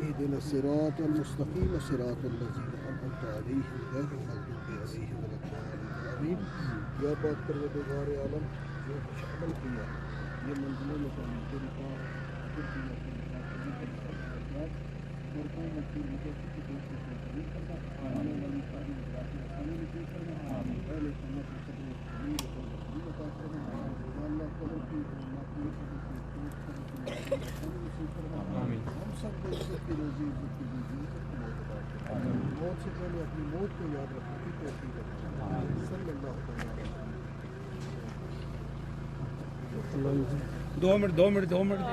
اهدنا الصراط المستقيم صراط الذين أنعمت عليهم غير المغضوب عليهم ولا الضالين آمين. یا بات پروردگار عالم جو کچھ عمل کیا یہ منزلوں میں تیری پاک موت سے پہلے اپنی موت کو یاد رکھنے کی توفیق عطا فرما صلی اللہ تعالی علیہ وسلم. 2 منٹ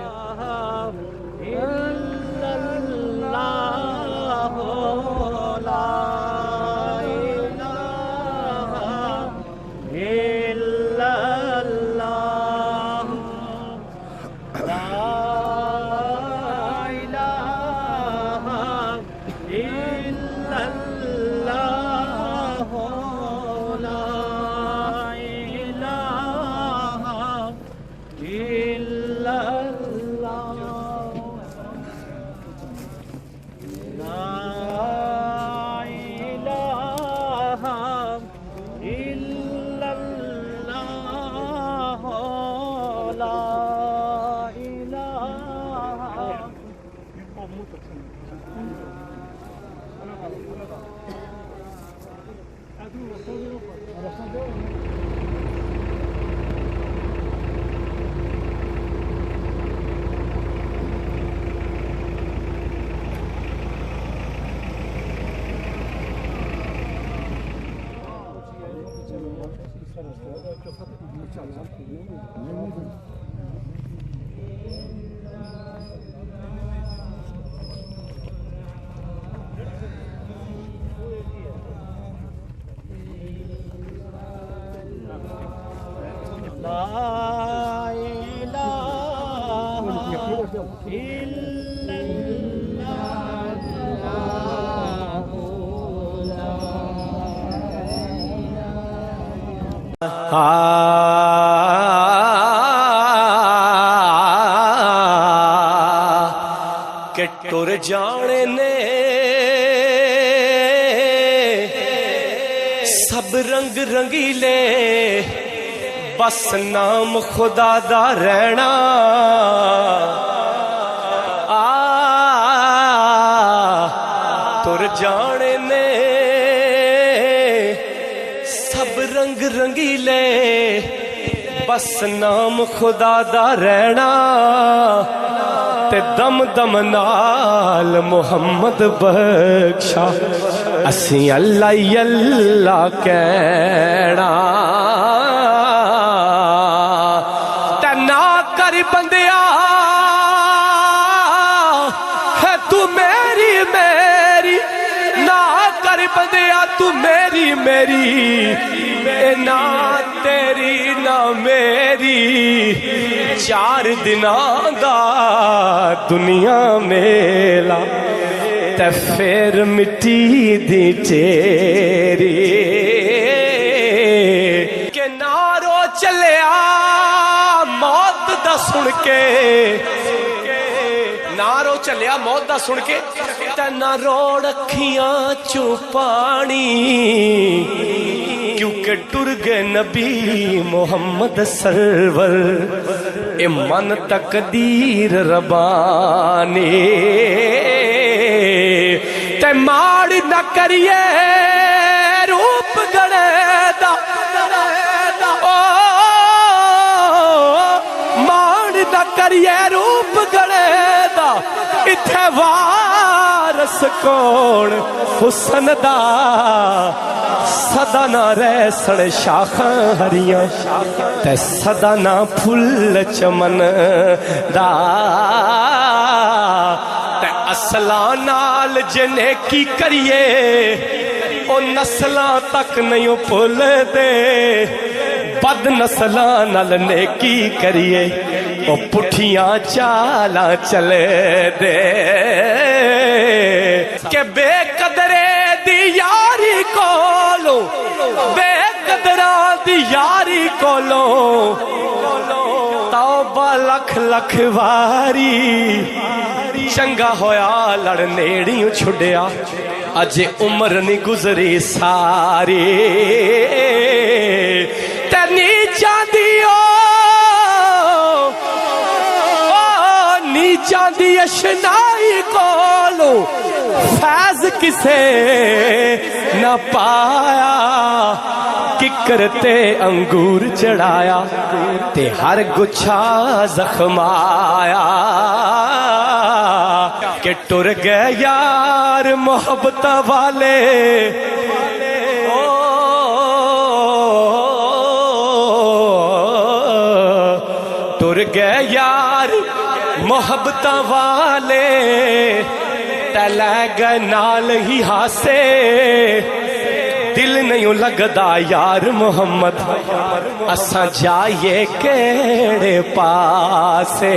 کہ ٹر جانے نے سب رنگ رنگیلے بس نام خدا دا رہنا ٹر جانے نے سب رنگ رنگیلے بس نام خدا دا رہنا تے دم دم نال محمد بخشا اسی اللہ اللہ کہنا تے نہ کر بندیا ہے تو میری میری نہ کر بندیا تو میری میری نہ تیری نہ میری 4 دناں دا دنیا میلا تے پھر مٹی دی تیری کہ نارو چلیا موت دا سن کے نارو چلیا موت دا سن کے تے نہ روڑ اکھیاں چوں پانی کیونکہ ٹر گئے نبی محمد سرور اے من تقدیر ربانی تے ماڑ نہ کریے روپ گڑے دا ماڑ نہ کریے روپ گڑے دا اتھے وارس کون حسن دا سدا نہ رہ سن شاخاں ہریاں تے سدا نہ پھل چمن دا تے اصلاں نال جنے کی کریے او نسلاں تک نہیں بھول دے بد نسلاں نال نیکی کریے او پٹھیاں چالاں چلے دے کہ بے قدرے دی یاری کولو بے قدرہ دی یاری کولو توبہ لکھ لکھ واری چنگا ہویا لڑ نیڑیوں چھڑیا اج عمر نہیں گزری ساری تنی چاندیو نیچان دی اشنائی کولو فیض کسے نہ پایا ککر تے انگور چڑھایا تے ہر گچھا زخم آیا کہ ٹر گئے یار محبت والے ٹر گئے یار محبت والے تلے گئے نال ہی ہاسے دل نہیں لگدا یار محمد اساں جائیے کیڑے پاسے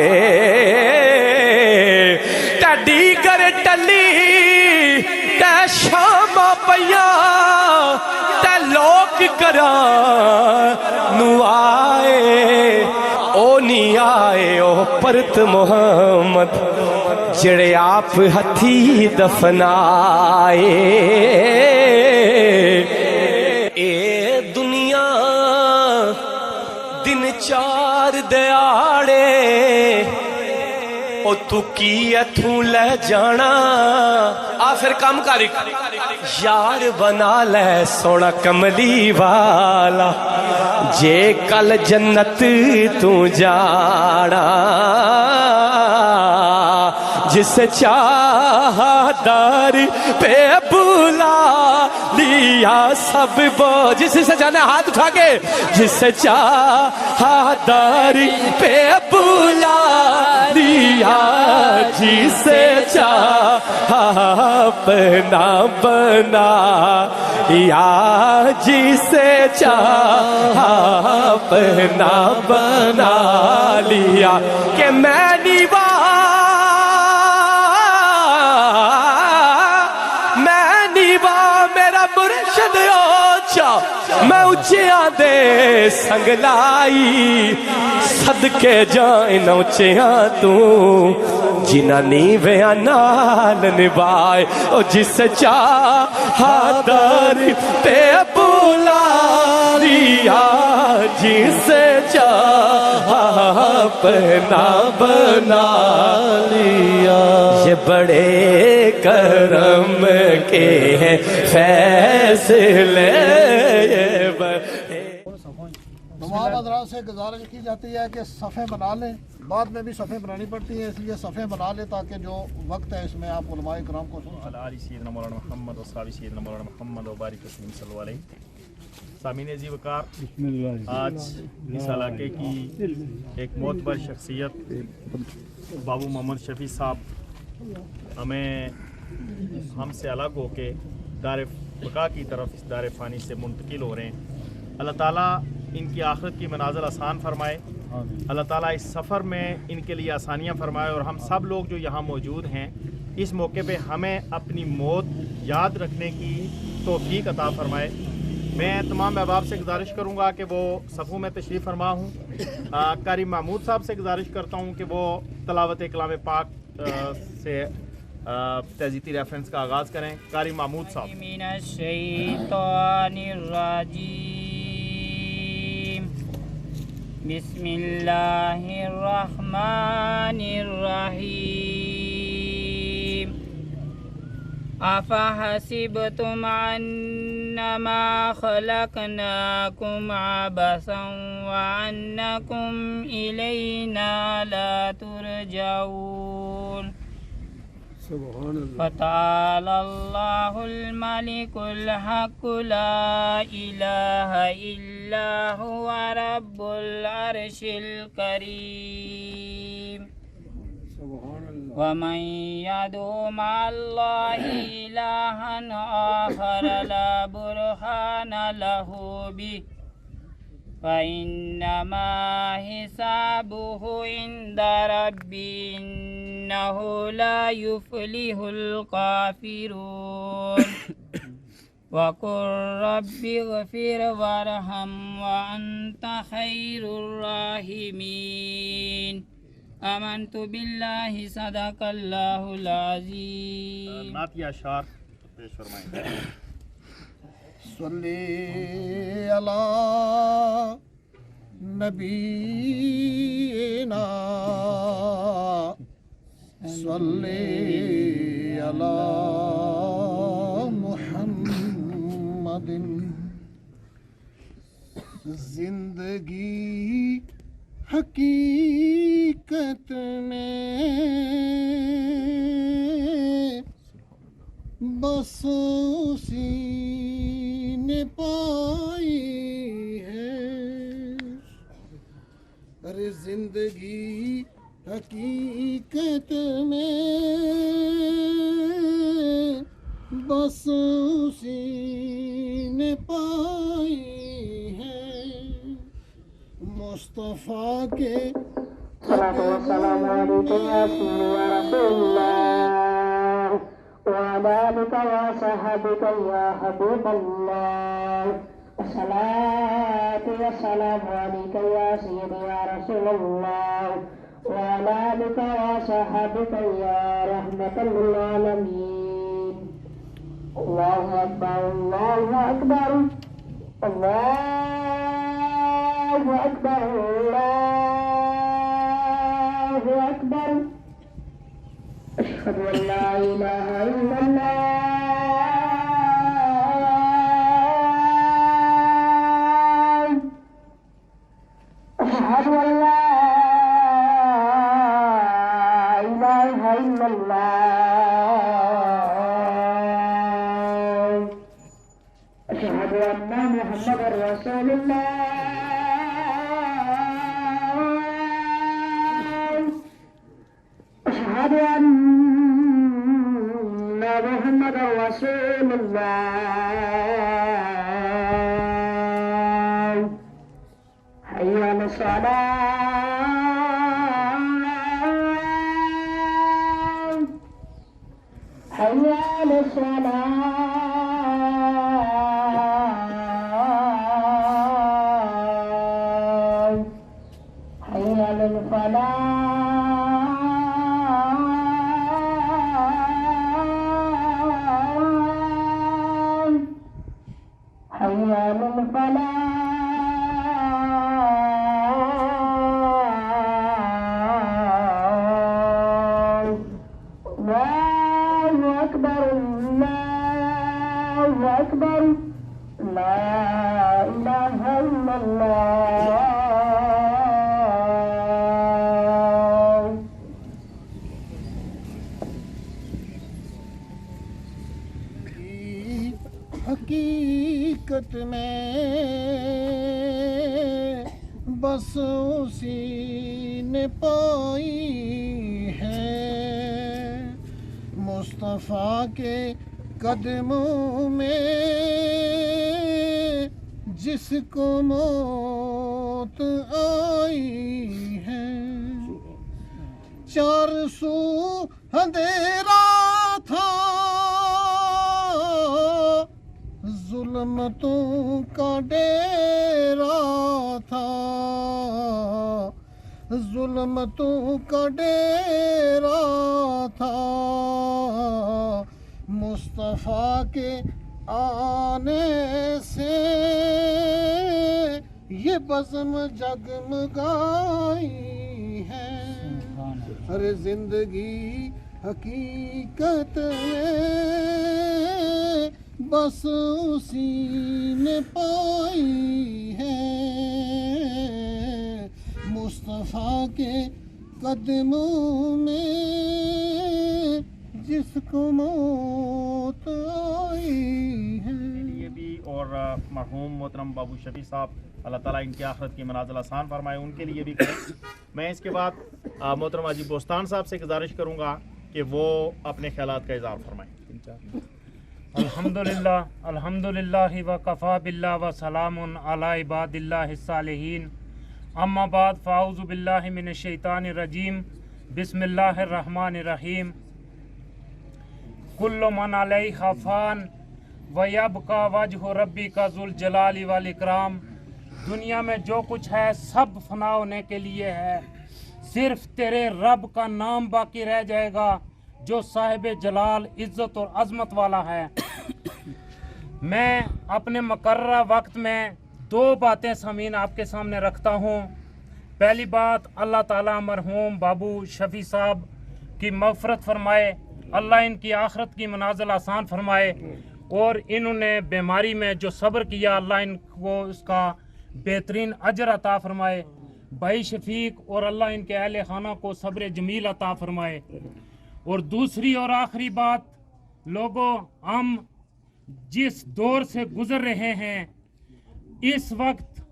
ٹڈی کر ٹلی تے شام پیا تے لوک کراں نو آئے او نہیں آئے او پرت محمد جڑے آپ ہتھی دفنائے اے دنیا دن چار دیاڑے او تو کی اتھوں لے جانا آخر کام کاری یار بنا لے سونا کملی والا جے کل جنت تو جانا جس چاہ در پہ بلا لیا سب بو جس سے جانا ہاتھ اٹھا کے جس چاہ در پہ بلا لیا جس چاہ اپنا بنا یا جس چاہ اپنا بنا لیا کہ میں نیوا مرشد اوچا میں اچھیاں دے سنگ لائی صدقے جائن اچھیاں تو جنہ نیویاں نال نبائے او جس چاہ در پہ بولا لیا جس چاہ اپنا بنا لیا یہ بڑے کرم کے ہیں فیصلے تمام حضرات سے گزارش کی جاتی ہے کہ صفحے بنا لیں بعد میں بھی صفحے بنانی پڑتی ہیں اس لیے صفحے بنا لیں تاکہ جو وقت ہے اس میں آپ علماء کرام کو سن علی سیدنا مولانا محمد و صحابی سیدنا مولانا محمد و بارک وسلم صلی اللہ علیہ سامعین عزیز وقار آج اس علاقے کی ایک معتبر شخصیت بابو محمد شفیع صاحب ہمیں ہم سے الگ ہو کے دار بقا کی طرف اس دار فانی سے منتقل ہو رہے ہیں اللہ تعالیٰ ان کی آخرت کی منازل آسان فرمائے اللہ تعالیٰ اس سفر میں ان کے لیے آسانیاں فرمائے اور ہم سب لوگ جو یہاں موجود ہیں اس موقع پہ ہمیں اپنی موت یاد رکھنے کی توفیق عطا فرمائے میں تمام احباب سے گزارش کروں گا کہ وہ صفوں میں تشریف فرما ہوں قاری محمود صاحب سے گزارش کرتا ہوں کہ وہ تلاوت کلام پاک سے تعزیتی ریفرنس کا آغاز کریں قاری محمود صاحب من الشیطان الرجیم بسم اللہ الرحمن الرحیم افحسبتم انما خلقناکم عبثا وانکم الینا لا ترجعون فتعالى الله الملك الحق لا إله إلا هو رب العرش الكريم ومن يدعو مع الله إلها آخر لا برهان له به فإنما حسابه عند ربي إنه لا يفلح الكافرون وقل رب اغفر وارحم وأنت خير الراحمين آمنت بالله صدق الله العظيم نعتیہ اشعار پیش فرمائیں. صلی علی نبینا صلی علی محمد. زندگی حقیقت میں بس اسی نے پائی ہے. ارے زندگی حقیقت میں بس اسی نے پائی ہے. مصطفیٰ کے الصلاة والسلام عليك يا سيدي يا رسول الله وعلى آلك وصحبك يا حبيب الله. الصلاة والسلام عليك يا سيدي يا رسول الله وعلى آلك وصحبك يا رحمة للعالمين. الله أكبر الله أكبر الله أكبر الله أكبر. أشهد أن لا إله إلا الله أشهد أن لا إله إلا الله أشهد أن محمدا رسول الله أشهد أن محمدا رسول الله. حي على الصلاة حي على الصلاة حي على الفلاح حي على الفلاح. الله أكبر الله أكبر لا إله إلا الله. حقیقت میں بس اسی نے پائی ہے. مصطفیٰ کے قدموں میں جس کو موت آئی ہے. چار سو اندھیرا تھا ظلمتوں کا ڈیرا تھا ظلمتوں کا ڈیرا تھا. مصطفیٰ کے آنے سے یہ بزم جگمگائی ہے. ارے زندگی حقیقت میں بس اسی نے پائی ہے. مصطفیٰ کے قدموں میں जिसको मौत आई है। ये भी और मरहूम मोहतरम बाबू शफी साहब, अल्लाह ताला इनकी आखिरत की मनाज़िल आसान फरमाए, उनके लिए भी करें। मैं इसके बाद मोहतरम अजीब बोस्तान साहब से गुजारिश करूँगा कि वो अपने ख्यालात का इज़हार फरमाएँ। अल्हम्दुलिल्लाह व कफ़ा बिल्लाह व सलामुन अला इबादिल्लाहिस सालिहीन, अम्मा बाद फ़ाऊज़ु बिल्लाहि मिनश शैतानिर रजीम, बिस्मिल्लाहिर रहमानिर रहीम। कुल्लु मन अलैहा फ़ान व यबका वजहु रब्बिका ज़ुल जलाली वल इकराम। दुनिया में जो कुछ है सब फना होने के लिए है, सिर्फ तेरे रब का नाम बाकी रह जाएगा जो साहिब जलाल इज्जत और अजमत वाला है। मैं अपने मुकर्ररा वक्त में दो बातें सामीन आपके सामने रखता हूँ। पहली बात, अल्लाह ताला मरहूम बाबू शफी साहब की मग़फ़रत फरमाए, अल्लाह इनकी आखिरत की मनाज़िल आसान फरमाए, और इन्होंने बीमारी में जो सब्र किया अल्लाह इनको उसका बेहतरीन अजर अता फरमाए। भाई शफीक और अल्लाह इनके अहले खाना को सब्र जमील अता फरमाए। और दूसरी और आखिरी बात, लोगों, हम जिस दौर से गुजर रहे हैं, इस वक्त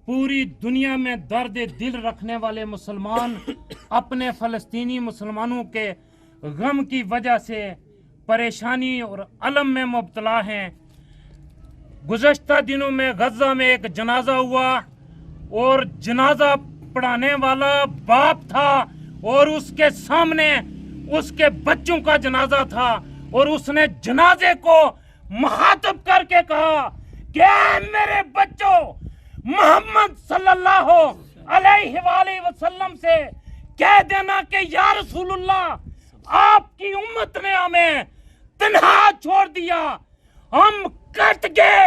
पूरी दुनिया में दर्द दिल रखने वाले मुसलमान अपने फ़लस्तीनी मुसलमानों के गम की वजह से परेशानी और अलम में मुब्तला हैं। गुज़श्ता दिनों में गज़ा में एक जनाजा हुआ और जनाजा पढ़ाने वाला बाप था और उसके सामने उसके बच्चों का जनाजा था, और उसने जनाजे को मुखातब करके कहा कि मेरे बच्चों, मोहम्मद सल्लल्लाहु अलैहि वसल्लम से कह देना कि या रसूलुल्लाह, आपकी उम्मत ने हमें तन्हा छोड़ दिया, हम कट गए,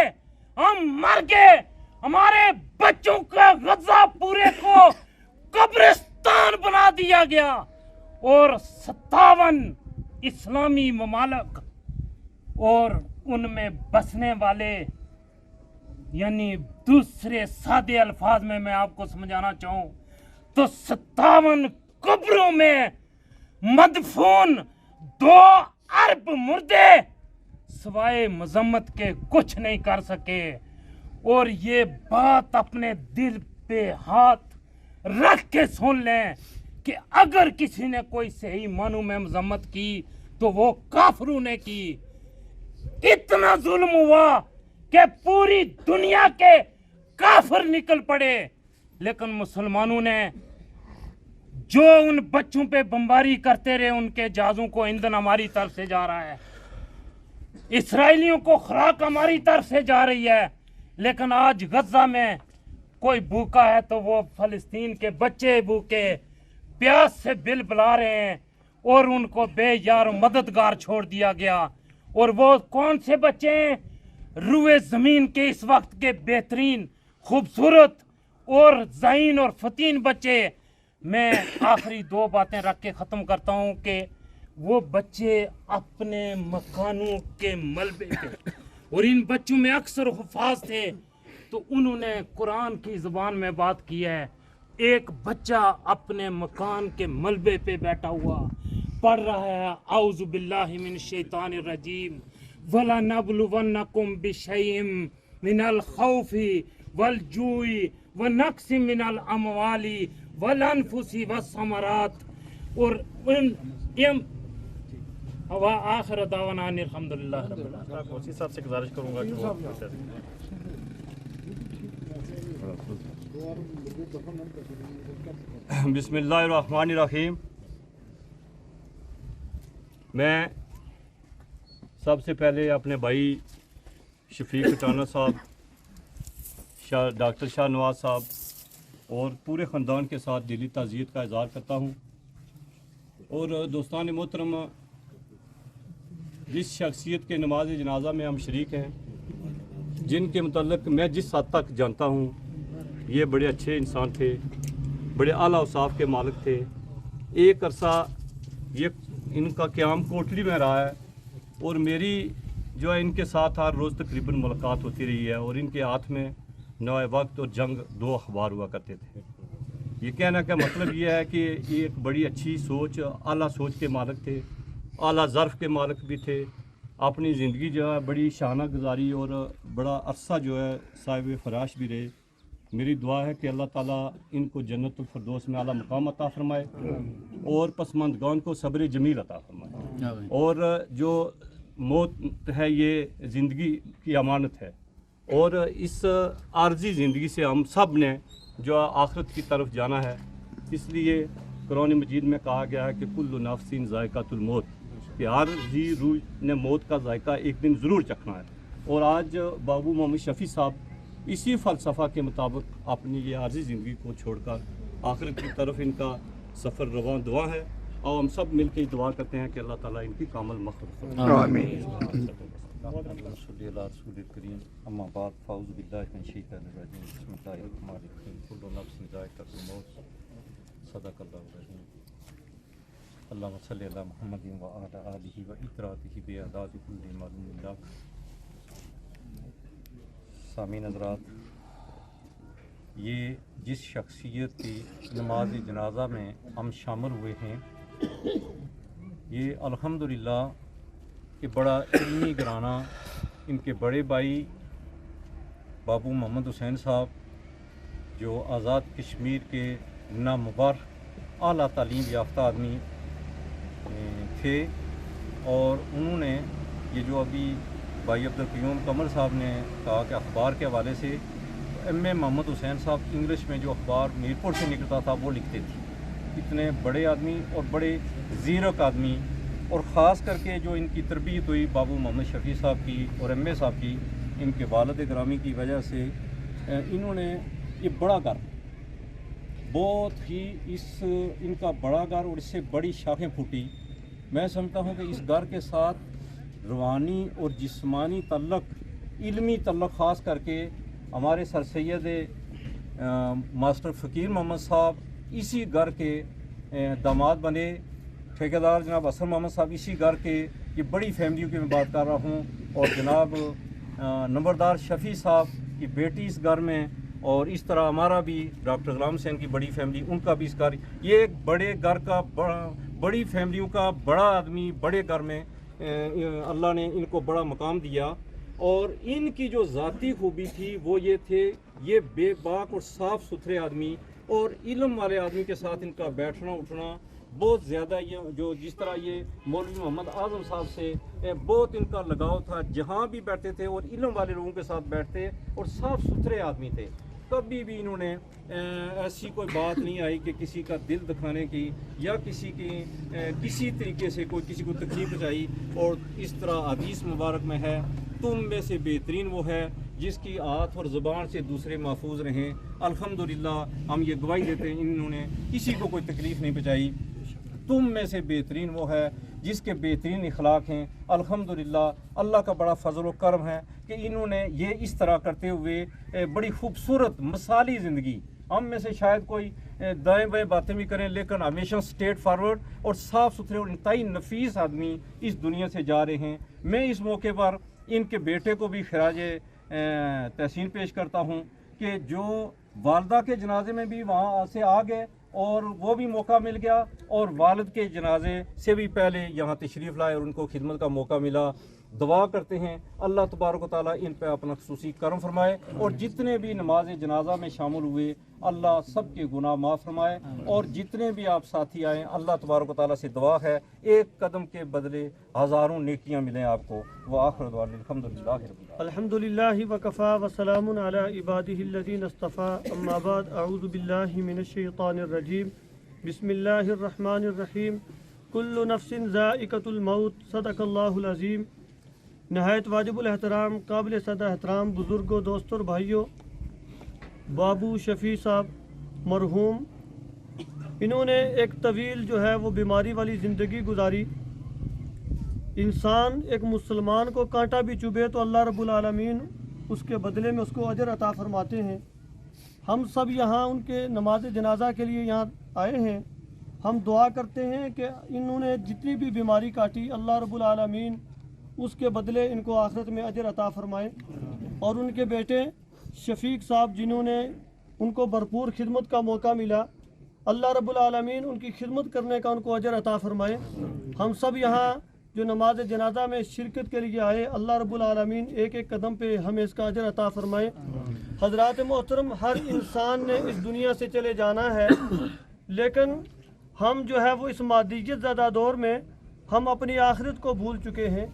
हम मर गए, हमारे बच्चों का गज़ा पूरे को कब्रिस्तान बना दिया गया। और 57 इस्लामी ममालक और उनमें बसने वाले, यानी दूसरे सादे अल्फाज में मैं आपको समझाना चाहूँ तो 57 कब्रों में मदफून 2 अरब मुर्दे सवाए मजम्मत के कुछ नहीं कर सके। और ये बात अपने दिल पे हाथ रख के सुन लें कि अगर किसी ने कोई सही मानू में मजम्मत की तो वो काफिरों ने की। इतना जुल्म हुआ कि पूरी दुनिया के काफिर निकल पड़े, लेकिन मुसलमानों ने जो उन बच्चों पे बमबारी करते रहे, उनके जहाजों को ईंधन हमारी तरफ से जा रहा है, इसराइलियों को खुराक हमारी तरफ से जा रही है, लेकिन आज गजा में कोई भूखा है तो वो फलस्तीन के बच्चे भूखे प्यास से बिल बुला रहे हैं और उनको बेयार मददगार छोड़ दिया गया। और वो कौन से बच्चे हैं? रुए ज़मीन के इस वक्त के बेहतरीन, खूबसूरत और ज़हीन और फतीन बच्चे। मैं आखिरी 2 बातें रख के ख़त्म करता हूँ कि वो बच्चे अपने मकानों के मलबे पे, और इन बच्चों में अक्सर हुफ़ाज़ थे, तो उन्होंने कुरान की ज़बान में बात की है। एक बच्चा अपने मकान के मलबे पे बैठा हुआ पढ़ रहा है औज़ु बिल्लाहि मिनश शैतानिर रजीम वला नबलुवन्नकुम बिशैइम मिनल खौफि वल जूइ व नक्सिम मिनल अमवाली वल अनफुसी वस्समरात। और आखिर दावाना अल्हम्दुलिल्लाह रब्बिल आलमीन। उसी साहब से गुजारिश करूंगा कि वो बिस्मिल्लाहिर्रहमानिर्रहीम। मैं सबसे पहले अपने भाई शफीक कटाना साहब, डॉक्टर शाह नवाज साहब और पूरे ख़ानदान के साथ दिली ताज़ियत का इज़हार करता हूँ। और दोस्तान मोहतरम, जिस शख्सियत के नमाज जनाजा में हम शरीक हैं, जिनके मुतल्लिक़ मैं जिस हद तक जानता हूँ, ये बड़े अच्छे इंसान थे, बड़े आला औसाफ के मालिक थे। एक अरसा ये इनका क़याम कोटली में रहा है और मेरी जो है इनके साथ हर रोज़ तकरीबन मुलाकात होती रही है। और इनके हाथ में नए वक्त और जंग 2 अखबार हुआ करते थे। ये कहना का मतलब ये है कि ये एक बड़ी अच्छी सोच, आला सोच के मालिक थे आला ज़र्फ़ के मालिक भी थे। अपनी ज़िंदगी जो है बड़ी शाना गुजारी और बड़ा अरसा जो है साहिब फराश भी रहे। मेरी दुआ है कि अल्लाह ताला इनको जन्नतुल फिरदौस में आला मकाम अता फरमाए और पसमानदगान को सब्र जमील अता फरमाए। और जो मौत है ये ज़िंदगी की अमानत है और इस आर्जी ज़िंदगी से हम सब ने जो आखिरत की तरफ जाना है। इसलिए कुरान मजीद में कहा गया है कि कुल्लु नफ्सिन ज़ायक़ातुल मौत, कि हर जी रूह ने मौत का जायका एक दिन ज़रूर चखना है। और आज बाबू मोहम्मद शफ़ी साहब इसी फ़लसफ़ा के मुताबिक अपनी ये आर्जी ज़िंदगी को छोड़कर आखिरत की तरफ इनका सफ़र रवां दुआ है। और हम सब मिल के दुआ करते हैं कि अल्लाह ताला इनकी कामल मग़फ़िरत करीम। अम्मा बाद फ़ाउज़ु बिल्लाहि मिनश शैतानिर रजीम। बिस्मिल्लाहिर्रहमानिर्रहीम। कुल्लु नफ्सिन ज़ायक़ातुल मौत। सदक़ल्लाहुल अज़ीम। अल्लाहुम्मा सल्लि अला मुहम्मदिन व अला आलिहि व इतरातिहि बिअदादि कुल्लि मालूमिन लक। सामीन हज़रात, ये जिस शख्सियत की नमाज जनाजा में हम शामिल हुए हैं, ये अल्हम्दुलिल्लाह कि बड़ा इल्मी घराना, इनके बड़े भाई बाबू मोहम्मद हुसैन साहब जो आज़ाद कश्मीर के नामुबार आला तालीम याफ्ता आदमी थे। और उन्होंने ये जो अभी भाई अब्दुल क़य्यूम कमर साहब ने कहा कि अखबार के हवाले से, एम.ए. मोहम्मद हुसैन साहब इंग्लिश में जो अखबार मीरपुर से निकलता था वो लिखते थे। इतने बड़े आदमी और बड़े ज़ीरक आदमी, और ख़ास करके जो इनकी तरबियत हुई बाबू मोहम्मद शफ़ी साहब की और एम.ए. साहब की, इनके वालिद ग्रामी की वजह से इन्होंने ये बड़ा घर, बहुत ही इनका बड़ा घर और इससे बड़ी शाखें फूटी। मैं समझता हूँ कि इस घर के साथ रूहानी और जिस्मानी तल्लक, इल्मी तल्लक, ख़ास करके हमारे सर सैयद मास्टर फ़कीर मोहम्मद साहब इसी घर के दामाद बने। ठेकेदार जनाब असर मोहम्मद साहब इसी घर के, ये बड़ी फैमिलियों की मैं बात कर रहा हूँ। और जनाब नंबरदार शफ़ी साहब की बेटी इस घर में, और इस तरह हमारा भी डॉक्टर गुलाम हुसैन की बड़ी फैमिली, उनका भी इस घर, ये एक बड़े घर का बड़ी फैमिलियों का बड़ा आदमी, बड़े घर में अल्लाह ने इनको बड़ा मकाम दिया। और इनकी जो ज़ाती खूबी थी वो ये थे, ये बेबाक और साफ़ सुथरे आदमी और इल्म वाले आदमी के साथ इनका बैठना उठना बहुत ज़्यादा, ये जो जिस तरह ये मौलवी मोहम्मद आज़म साहब से बहुत इनका लगाव था, जहाँ भी बैठते थे और इल्म वाले लोगों के साथ बैठते और साफ़ सुथरे आदमी थे। कभी भी इन्होंने ऐसी कोई बात नहीं आई कि किसी का दिल दिखाने की या किसी तरीके से कोई किसी को तकलीफ पहुँचाई। और इस तरह हदीस मुबारक में है, तुम में से बेहतरीन वो है जिसकी हाथ और ज़ुबान से दूसरे महफूज रहें। अल्हम्दुलिल्लाह हम ये गवाही देते हैं, इन्होंने किसी को कोई तकलीफ़ नहीं पहुँचाई। तुम में से बेहतरीन वो है जिसके बेहतरीन इखलाक हैं। अल्हम्दुलिल्लाह अल्लाह का बड़ा फजल व करम है कि इन्होंने ये इस तरह करते हुए बड़ी खूबसूरत मिसाली ज़िंदगी, हम में से शायद कोई दाएँ बाएँ बातें भी करें, लेकिन हमेशा स्ट्रेट फारवर्ड और साफ़ सुथरे और इंतहाई नफीस आदमी इस दुनिया से जा रहे हैं। मैं इस मौके पर इनके बेटे को भी खिराज तहसीन पेश करता हूँ कि जो वालदा के जनाजे में भी वहाँ से आ गए और वो भी मौका मिल गया, और वालिद के जनाजे से भी पहले यहाँ तशरीफ़ लाए और उनको खिदमत का मौका मिला। दुआ करते हैं अल्लाह तबारक व तआला इन पर अपना खुसूसी करम फरमाए, और जितने भी नमाज जनाजा में शामिल हुए अल्लाह सब के गुनाह माफ़ फरमाए। और जितने भी आप साथी आए, अल्लाह तबारक व तआला से दुआ है एक कदम के बदले हज़ारों नेकियां मिलें आपको। व आखिर दुआ अल्हम्दुलिल्लाहि रब्बिल आलमीन। अल्हम्दुलिल्लाहि व कफ़ा व सलामुन अला इबादिहिल्लज़ीना इस्तफ़ा, अम्मा बाद, अऊज़ु बिल्लाहि मिनश शैतानिर रजीम, बिस्मिल्लाहिर रहमानिर रहीम। कुल्लु नफ्सिन ज़ाइक़तुल मौत, सदक़ल्लाहुल अज़ीम। नहायत वाजिबुल एहतराम, काबिल सदा एहतराम बुज़ुर्गों, दोस्तों और भाइयों, बाबू शफ़ी साहब मरहूम, इन्होंने एक तवील जो है वो बीमारी वाली ज़िंदगी गुजारी। इंसान एक मुसलमान को कांटा भी चुभे तो अल्लाह रब्बुल आलमीन उसके बदले में उसको अजर अता फरमाते हैं। हम सब यहाँ उनके नमाज जनाजा के लिए यहाँ आए हैं। हम दुआ करते हैं कि इन्होंने जितनी भी बीमारी काटी, अल्लाह रब्बुल आलमीन उसके बदले इनको आखिरत में अजर अता फरमाए। और उनके बेटे शफीक साहब जिन्होंने उनको भरपूर खिदमत का मौका मिला, अल्लाह रब्बुल आलमीन उनकी खिदमत करने का उनको अजर अता फरमाए। हम सब यहाँ جو نماز جنازہ میں شرکت کے لیے آئے، اللہ رب العالمین ایک ایک قدم پہ ہمیں اس کا اجر عطا فرمائے۔ حضرات محترم، ہر انسان نے اس دنیا سے چلے جانا ہے، لیکن ہم جو ہے وہ اس مادیت زدہ دور میں ہم اپنی آخرت کو بھول چکے ہیں۔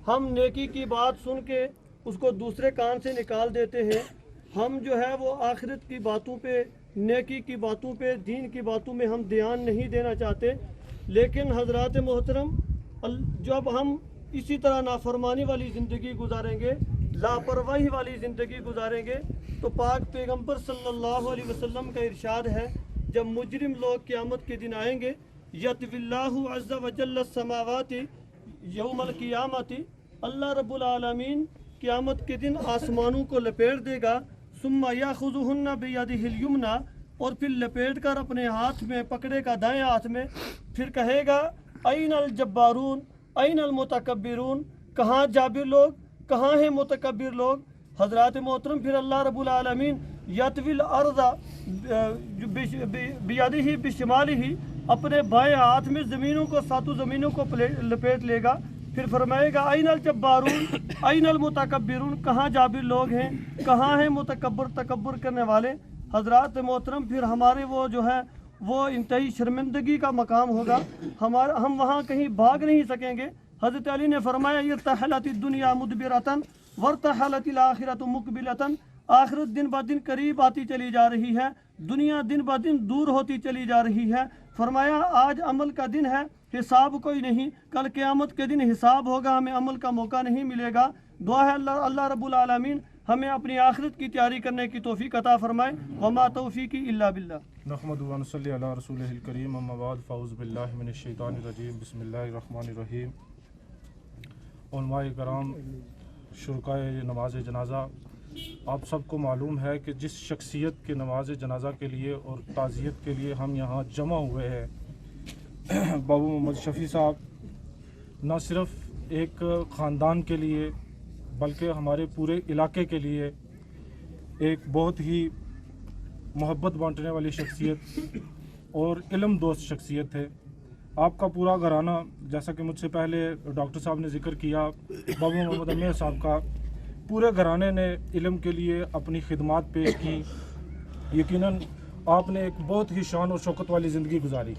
ہم نیکی کی بات سن کے اس کو دوسرے کان سے نکال دیتے ہیں۔ ہم جو ہے وہ آخرت کی باتوں پہ، نیکی کی باتوں پہ، دین کی باتوں میں ہم دھیان نہیں دینا چاہتے۔ لیکن حضرات محترم، جب ہم اسی طرح نافرمانی والی زندگی گزاریں گے، لاپرواہی والی زندگی گزاریں گے، تو پاک پیغمبر صلی اللہ علیہ وسلم کا ارشاد ہے، جب مجرم لوگ قیامت کے دن آئیں گے، یطوی اللہ عز وجل السماوات یوم القیامت، اللہ رب العالمین قیامت کے دن آسمانوں کو لپیٹ دے گا، ثم یاخذہن بیدہ الیمنی، اور پھر لپیٹ کر اپنے ہاتھ میں پکڑے گا دائیں ہاتھ میں، پھر کہے گا این الجبارون این المتکبرون، کہاں جابر لوگ، کہاں ہیں متکبر لوگ۔ حضرات محترم، پھر اللہ رب العالمین یطوی الارض بیدہ بشمالہ، اپنے بائیں ہاتھ میں زمینوں کو، ساتوں زمینوں کو لپیٹ لے گا، پھر فرمائے گا این الجبارون این المتکبرون، کہاں جابر لوگ ہیں، کہاں ہیں متکبر، تکبر کرنے والے۔ حضرات محترم، پھر ہمارے وہ جو ہے وہ انتہائی شرمندگی کا مقام ہوگا، ہم وہاں کہیں بھاگ نہیں سکیں گے۔ حضرت علی نے فرمایا ارتحلت الدنیا مدبرۃ وارتحلت الآخرۃ مقبلۃ، آخرت دن بدن قریب آتی چلی جا رہی ہے، دنیا دن بدن دور ہوتی چلی جا رہی ہے۔ فرمایا آج عمل کا دن ہے، حساب کوئی نہیں، کل قیامت کے دن حساب ہوگا، ہمیں عمل کا موقع نہیں ملے گا۔ دعا ہے اللہ رب العالمین ہمیں اپنی آخرت کی تیاری کرنے کی توفیق عطا فرمائے۔ وما توفیقی الا باللہ۔ نحمد و نصلی علی رسولہ الکریم، اما بعد، فاعوذ باللہ من الشیطان الرجیم، بسم اللہ الرحمن الرحیم۔ علماء کرام، شرکائے نماز جنازہ، آپ سب کو معلوم ہے کہ جس شخصیت کے نماز جنازہ کے لیے اور تعزیت کے لیے ہم یہاں جمع ہوئے ہیں، بابو محمد شفیع صاحب نہ صرف ایک خاندان کے لیے بلکہ ہمارے پورے علاقے کے لیے ایک بہت ہی محبت بانٹنے والی شخصیت اور علم دوست شخصیت ہے۔ آپ کا پورا گھرانہ، جیسا کہ مجھ سے پہلے ڈاکٹر صاحب نے ذکر کیا، بابو محمد امیر صاحب کا، پورے گھرانے نے علم کے لیے اپنی خدمات پیش کی۔ یقیناً آپ نے ایک بہت ہی شان و شوکت والی زندگی گزاری،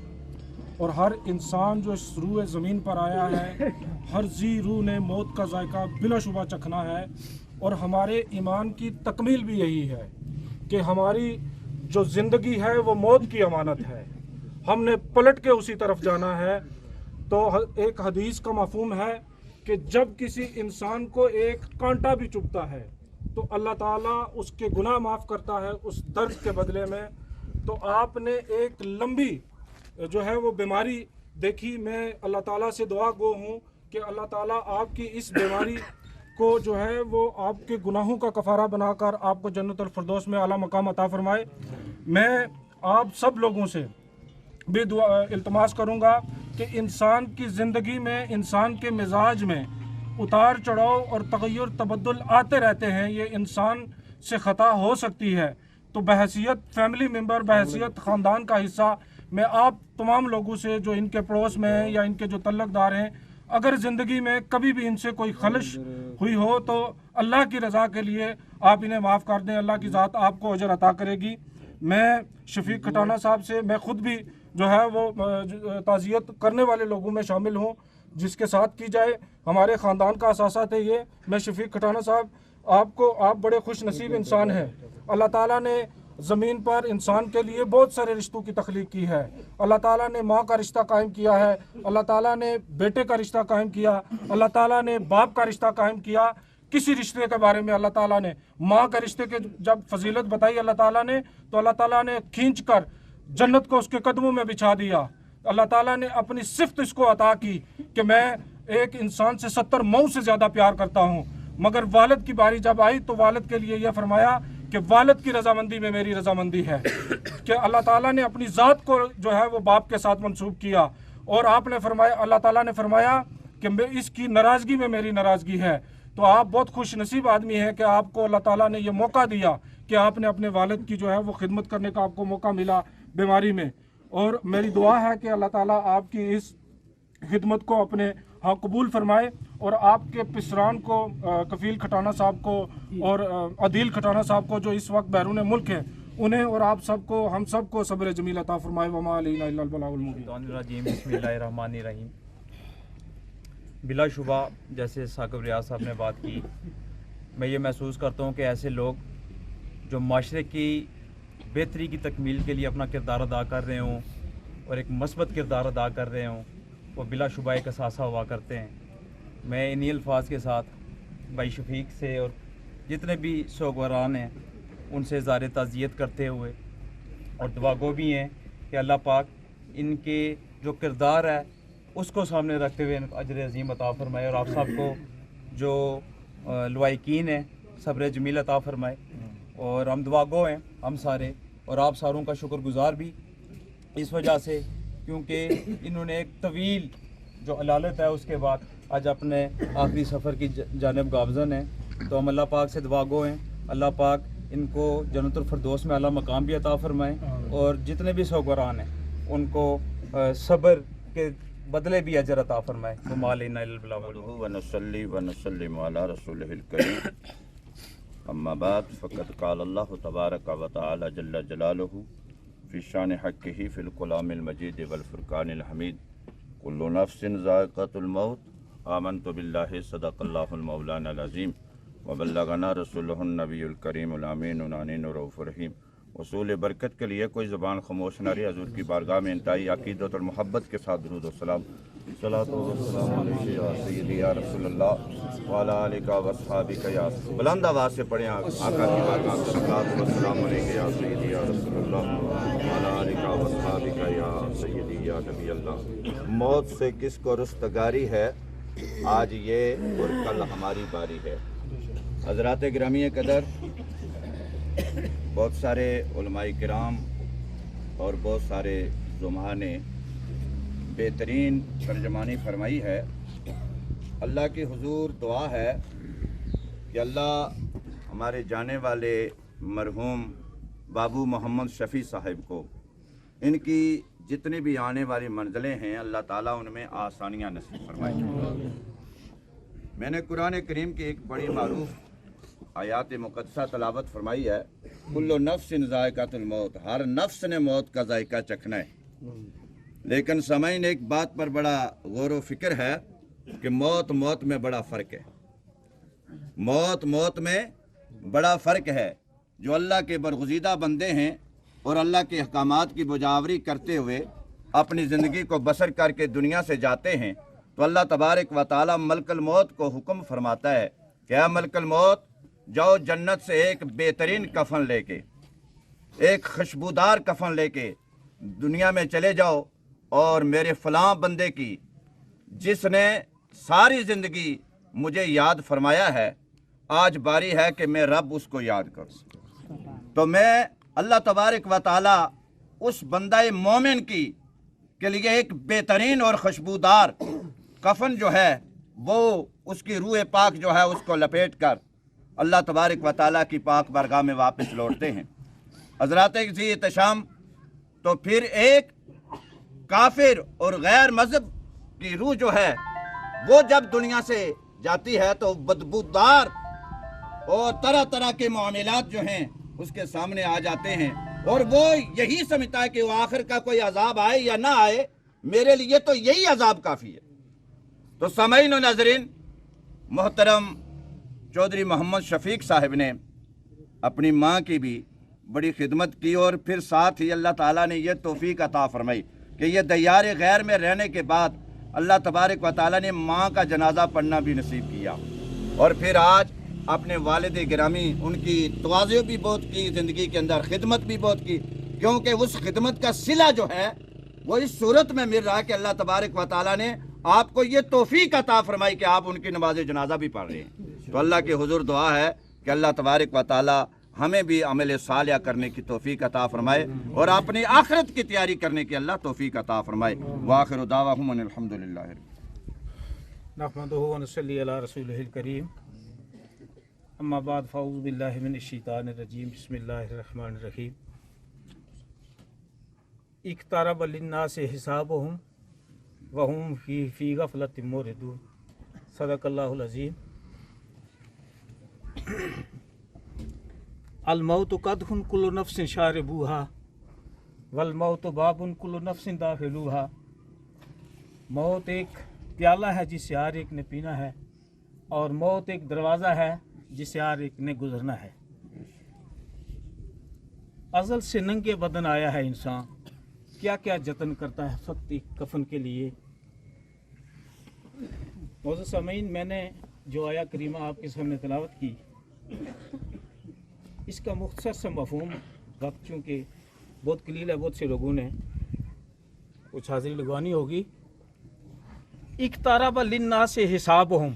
اور ہر انسان جو اس روح زمین پر آیا ہے، ہر ذی روح نے موت کا ذائقہ بلا شبہ چکھنا ہے، اور ہمارے ایمان کی تکمیل بھی یہی ہے کہ ہماری جو زندگی ہے وہ موت کی امانت ہے، ہم نے پلٹ کے اسی طرف جانا ہے۔ تو ایک حدیث کا مفہوم ہے کہ جب کسی انسان کو ایک کانٹا بھی چبھتا ہے تو اللہ تعالیٰ اس کے گناہ معاف کرتا ہے اس درد کے بدلے میں۔ تو آپ نے ایک لمبی جو ہے وہ بیماری دیکھی۔ میں اللہ تعالیٰ سے دعا گو ہوں کہ اللہ تعالیٰ آپ کی اس بیماری کو جو ہے وہ آپ کے گناہوں کا کفارہ بنا کر آپ کو جنت الفردوس میں اعلیٰ مقام عطا فرمائے۔ میں آپ سب لوگوں سے بھی التماس کروں گا کہ انسان کی زندگی میں، انسان کے مزاج میں اتار چڑھاؤ اور تغیر تبدل آتے رہتے ہیں، یہ انسان سے خطا ہو سکتی ہے۔ تو بحیثیت فیملی ممبر، بحیثیت خاندان کا حصہ، میں آپ تمام لوگوں سے جو ان کے پڑوس میں ہیں یا ان کے جو تعلق دار ہیں، اگر زندگی میں کبھی بھی ان سے کوئی خلش ہوئی ہو تو اللہ کی رضا کے لیے آپ انہیں معاف کر دیں، اللہ کی ذات آپ کو اجر عطا کرے گی۔ میں شفیق کھٹانہ صاحب سے، میں خود بھی جو ہے وہ تعزیت کرنے والے لوگوں میں شامل ہوں جس کے ساتھ کی جائے۔ ہمارے خاندان کا اثاثہ ہے یہ۔ میں شفیق کھٹانہ صاحب، آپ بڑے خوش نصیب انسان ہیں۔ اللہ تعالیٰ نے زمین پر انسان کے لیے بہت سارے رشتوں کی تخلیق کی ہے۔ اللہ تعالیٰ نے ماں کا رشتہ قائم کیا ہے، اللہ تعالیٰ نے بیٹے کا رشتہ قائم کیا، اللہ تعالیٰ نے باپ کا رشتہ قائم کیا۔ کسی رشتے کے بارے میں اللہ تعالیٰ نے ماں کے رشتے کے جب فضیلت بتائی اللہ تعالیٰ نے، تو اللہ تعالیٰ نے کھینچ کر جنت کو اس کے قدموں میں بچھا دیا۔ اللہ تعالیٰ نے اپنی صفت اس کو عطا کی کہ میں ایک انسان سے 70 مئو سے زیادہ پیار کرتا ہوں، مگر والد کی باری جب آئی تو والد کے لیے یہ فرمایا کہ والد کی رضامندی میں میری رضامندی ہے، کہ اللہ تعالیٰ نے اپنی ذات کو جو ہے وہ باپ کے ساتھ منسوب کیا، اور آپ نے فرمایا، اللہ تعالیٰ نے فرمایا کہ اس کی ناراضگی میں میری ناراضگی ہے۔ تو آپ بہت خوش نصیب آدمی ہیں کہ آپ کو اللہ تعالیٰ نے یہ موقع دیا کہ آپ نے اپنے والد کی جو ہے وہ خدمت کرنے کا آپ کو موقع ملا بیماری میں، اور میری دعا ہے کہ اللہ تعالیٰ آپ کی اس خدمت کو اپنے हाँ कबूल फरमाए, और आपके पिसरान को, कफील खटाना साहब को और अदील खटाना साहब को जो इस वक्त बैरून मुल्क हैं, उन्हें और आप सबको, हम सबको सब्र जमील अता फरमाए। वमा अलैना इल्लल बलागुल मुबीन। बिस्मिल्लाहिर्रहमानिर्रहीम। बिलाशुबा जैसे साकिब रियाज साहब ने बात की, मैं ये महसूस करता हूँ कि ऐसे लोग जो माशरे की बेहतरी की तकमील के लिए अपना किरदार अदा कर रहे हों और एक मस्बत किरदार अदा कर रहे हों, वो बिलाशुबा एक असासा हुआ करते हैं। मैं इन्हीं अल्फाज के साथ भाई शफीक से और जितने भी सोगवारान हैं उनसे ज़ाहिर ताज़ियत करते हुए और दुआगो भी हैं कि अल्लाह पाक इनके जो किरदार है उसको सामने रखते हुए इनको अजर अज़ीम अता फ़रमाए, और आप सबको जो लवाइकीन हैं सब्र जमील अता फ़रमाए। और हम दुआगो हैं हम सारे, और आप सारों का शुक्रगुज़ार भी इस वजह से क्योंकि इन्होंने एक तवील जो अलालत है उसके बाद आज अपने आखिरी सफ़र की जानिब गामज़न हैं। तो हम अल्लाह पाक से दुआगो हैं, अल्लाह पाक इनको जन्नतुल फिरदौस में आला मकाम भी अता फ़रमाएँ, और जितने भी सोगवारान हैं उनको सब्र के बदले भी अजर अता फ़रमाए। अम्मा बाद फ़क़द क़ाल अल्लाहु तबारक व तआला जल्ल जलालुहु फ़ी शान हक़्क़िही फ़िल कलामिल मजीद वल फ़ुरक़ानिल हमीद कुल्लु नफ़्सिन ज़ाइक़तुल मौत आमन्तु बिल्लाहि सदक़ल्लाहुल मौलानाल अज़ीम व बल्लगना रसूलुहुन नबियुल करीमुल अमीनुल अनीनुर रऊफ़ुर रहीम। वसूल बरकत के लिए कोई ज़बान खामोश न रही। हज़ूर की बारगाह में इंतहाई अक़ीदत और मोहब्बत के साथ दुरूद व सलाम सलातो व सलाम अलैका या सय्यदी या रसूलल्लाह व अला आलिका व अस्हाबिका या, बुलंद आवाज़ से पढ़ें आका की बारगाह में सलातो व सलाम अलैका या सय्यदी या रसूलल्लाह व अला आलिका व अस्हाबिका या सय्यदी या नबी अल्लाह। मौत से किसको रुस्तगारी है, आज ये और कल हमारी बारी है। हज़रात गिरामी कदर, बहुत सारे उलमाए किराम और बहुत सारे ज़ुमा ने बेहतरीन तर्जमानी फरमाई है। अल्लाह की हुजूर दुआ है कि अल्लाह हमारे जाने वाले मरहूम बाबू मोहम्मद शफ़ी साहिब को इनकी जितनी भी आने वाली मंजिलें हैं अल्लाह ताला उनमें आसानियाँ नसीब फरमाए। मैंने कुरान करीम की एक बड़ी मारूफ आयात मुक़द्दसा तलावत फरमाई है, कुल्लु नफ्सिन ज़ाइक़तुल मौत, हर नफ्स ने मौत का जायका चखना है। लेकिन समईन एक बात पर बड़ा गौर व फिक्र है कि मौत मौत में बड़ा फ़र्क है। मौत मौत में बड़ा फ़र्क है। जो अल्लाह के बरगुज़ीदा बंदे हैं और अल्लाह के अहकामात की बजावरी करते हुए अपनी ज़िंदगी को बसर करके दुनिया से जाते हैं, तो अल्लाह तबारक व तआला मलकुल मौत को हुक्म फरमाता है कि या मलकुल मौत, जाओ जन्नत से एक बेहतरीन कफन लेके, एक खुशबूदार कफन लेके दुनिया में चले जाओ, और मेरे फ़लाँ बंदे की जिसने सारी ज़िंदगी मुझे याद फरमाया है, आज बारी है कि मैं रब उसको याद करूँ। तो मैं अल्लाह तबारक व तआला उस बंदा मोमिन की के लिए एक बेहतरीन और खुशबूदार कफन जो है वो उसकी रूह पाक जो है उसको लपेट कर अल्लाह तबारक व तआला की पाक बारगाह में वापस लौटते हैं। हज़रात जी एहतशाम, तो फिर एक काफिर और गैर मज़हब की रूह जो है वो जब दुनिया से जाती है तो बदबूदार और तरह तरह के मामलात जो हैं उसके सामने आ जाते हैं, और वो यही समझता है कि वो आखिर का कोई अजाब आए या ना आए, मेरे लिए तो यही अजाब काफ़ी है। तो सामईन व नाज़रीन, मोहतरम चौधरी मोहम्मद शफीक साहब ने अपनी माँ की भी बड़ी खिदमत की, और फिर साथ ही अल्लाह ताला ने यह तौफीक अता फरमाई कि ये दयार गैर में रहने के बाद अल्लाह तबारक व तआला ने माँ का जनाजा पढ़ना भी नसीब किया, और फिर आज अपने वालिद गिरामी उनकी तवाज़ु भी बहुत की, ज़िंदगी के अंदर खिदमत भी बहुत की, क्योंकि उस खिदमत का सिला जो है वो इस सूरत में मिल रहा है कि अल्लाह तबारक व तआला ने आपको ये तौफीक अता फरमाई कि आप उनकी नमाज जनाजा भी पढ़ रहे हैं। तो अल्लाह की हुजूर दुआ है कि अल्लाह तबारक व तआला हमें भी अमल सालिया करने की तौफीक अता फरमाए और अपनी आखिरत की तैयारी करने की अल्लाह तौफीक अता फरमाए। वाखिर दावाहुम अल्हम्दुलिल्लाह नहमदुहु व नसल्ली अला रसूलिहिल करीम। अम्मा बाद फ़अऊज़ु बिल्लाहि मिनश शैतानिर रजीम। बिस्मिल्लाहिर रहमानिर रहीम। इक़्तरब लिन्नासि हिसाबुहुम वहुम फी गफलतिन मुरिदून। सदक़ल्लाहुल अज़ीम। अल मौतु कदहुन कुल्लु नफ्सिन शारिबूहा वल मौतु बाबुन कुल्लु नफ्सिन दाखिलूहा। मौत एक प्याला है जिससे हर एक ने पीना है, और मौत एक दरवाज़ा है जिससे हर एक ने गुजरना है। अज़ल से नंगे बदन आया है इंसान, क्या क्या जतन करता है फक्ति कफन के लिए। मौजूद सामीन, मैंने जो आया करीमा आपके सामने तिलावत की, इसका मुख्तसर सा मफहूम वक्त चूँकि बहुत कलील है, बहुत से लोगों ने कुछ हाजिरी लगवानी होगी। इक़्तारब लिन्नास से हिसाबहुम,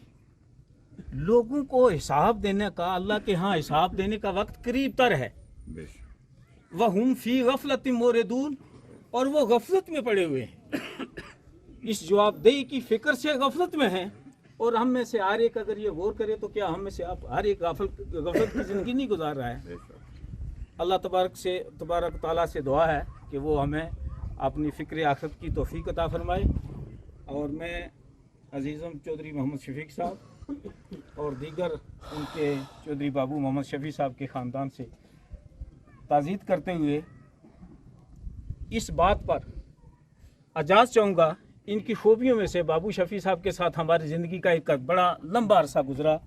लोगों को हिसाब देने का, अल्लाह के यहाँ हिसाब देने का वक्त करीब तर है। वहुम फी गफलतिन मुरिदून, और वो गफलत में पड़े हुए हैं, इस जवाबदेही की फिक्र से गफलत में हैं। और हम में से हर एक अगर ये गौर करे तो क्या हम में से आप हर एक गफलत की ज़िंदगी नहीं गुजार रहा है। अल्लाह तबारक ताला से दुआ है कि वो हमें अपनी फ़िक्र आखिरत की तौफीक अता फरमाए। और मैं अजीज़म चौधरी मोहम्मद शफीक साहब और दीगर उनके चौधरी बाबू मोहम्मद शफी साहब के ख़ानदान से ताज़ीद करते हुए इस बात पर एजाज़ चाहूँगा, इनकी खूबियों में से बाबू शफी साहब के साथ हमारी ज़िंदगी का एक बड़ा लंबा अरसा गुजरा।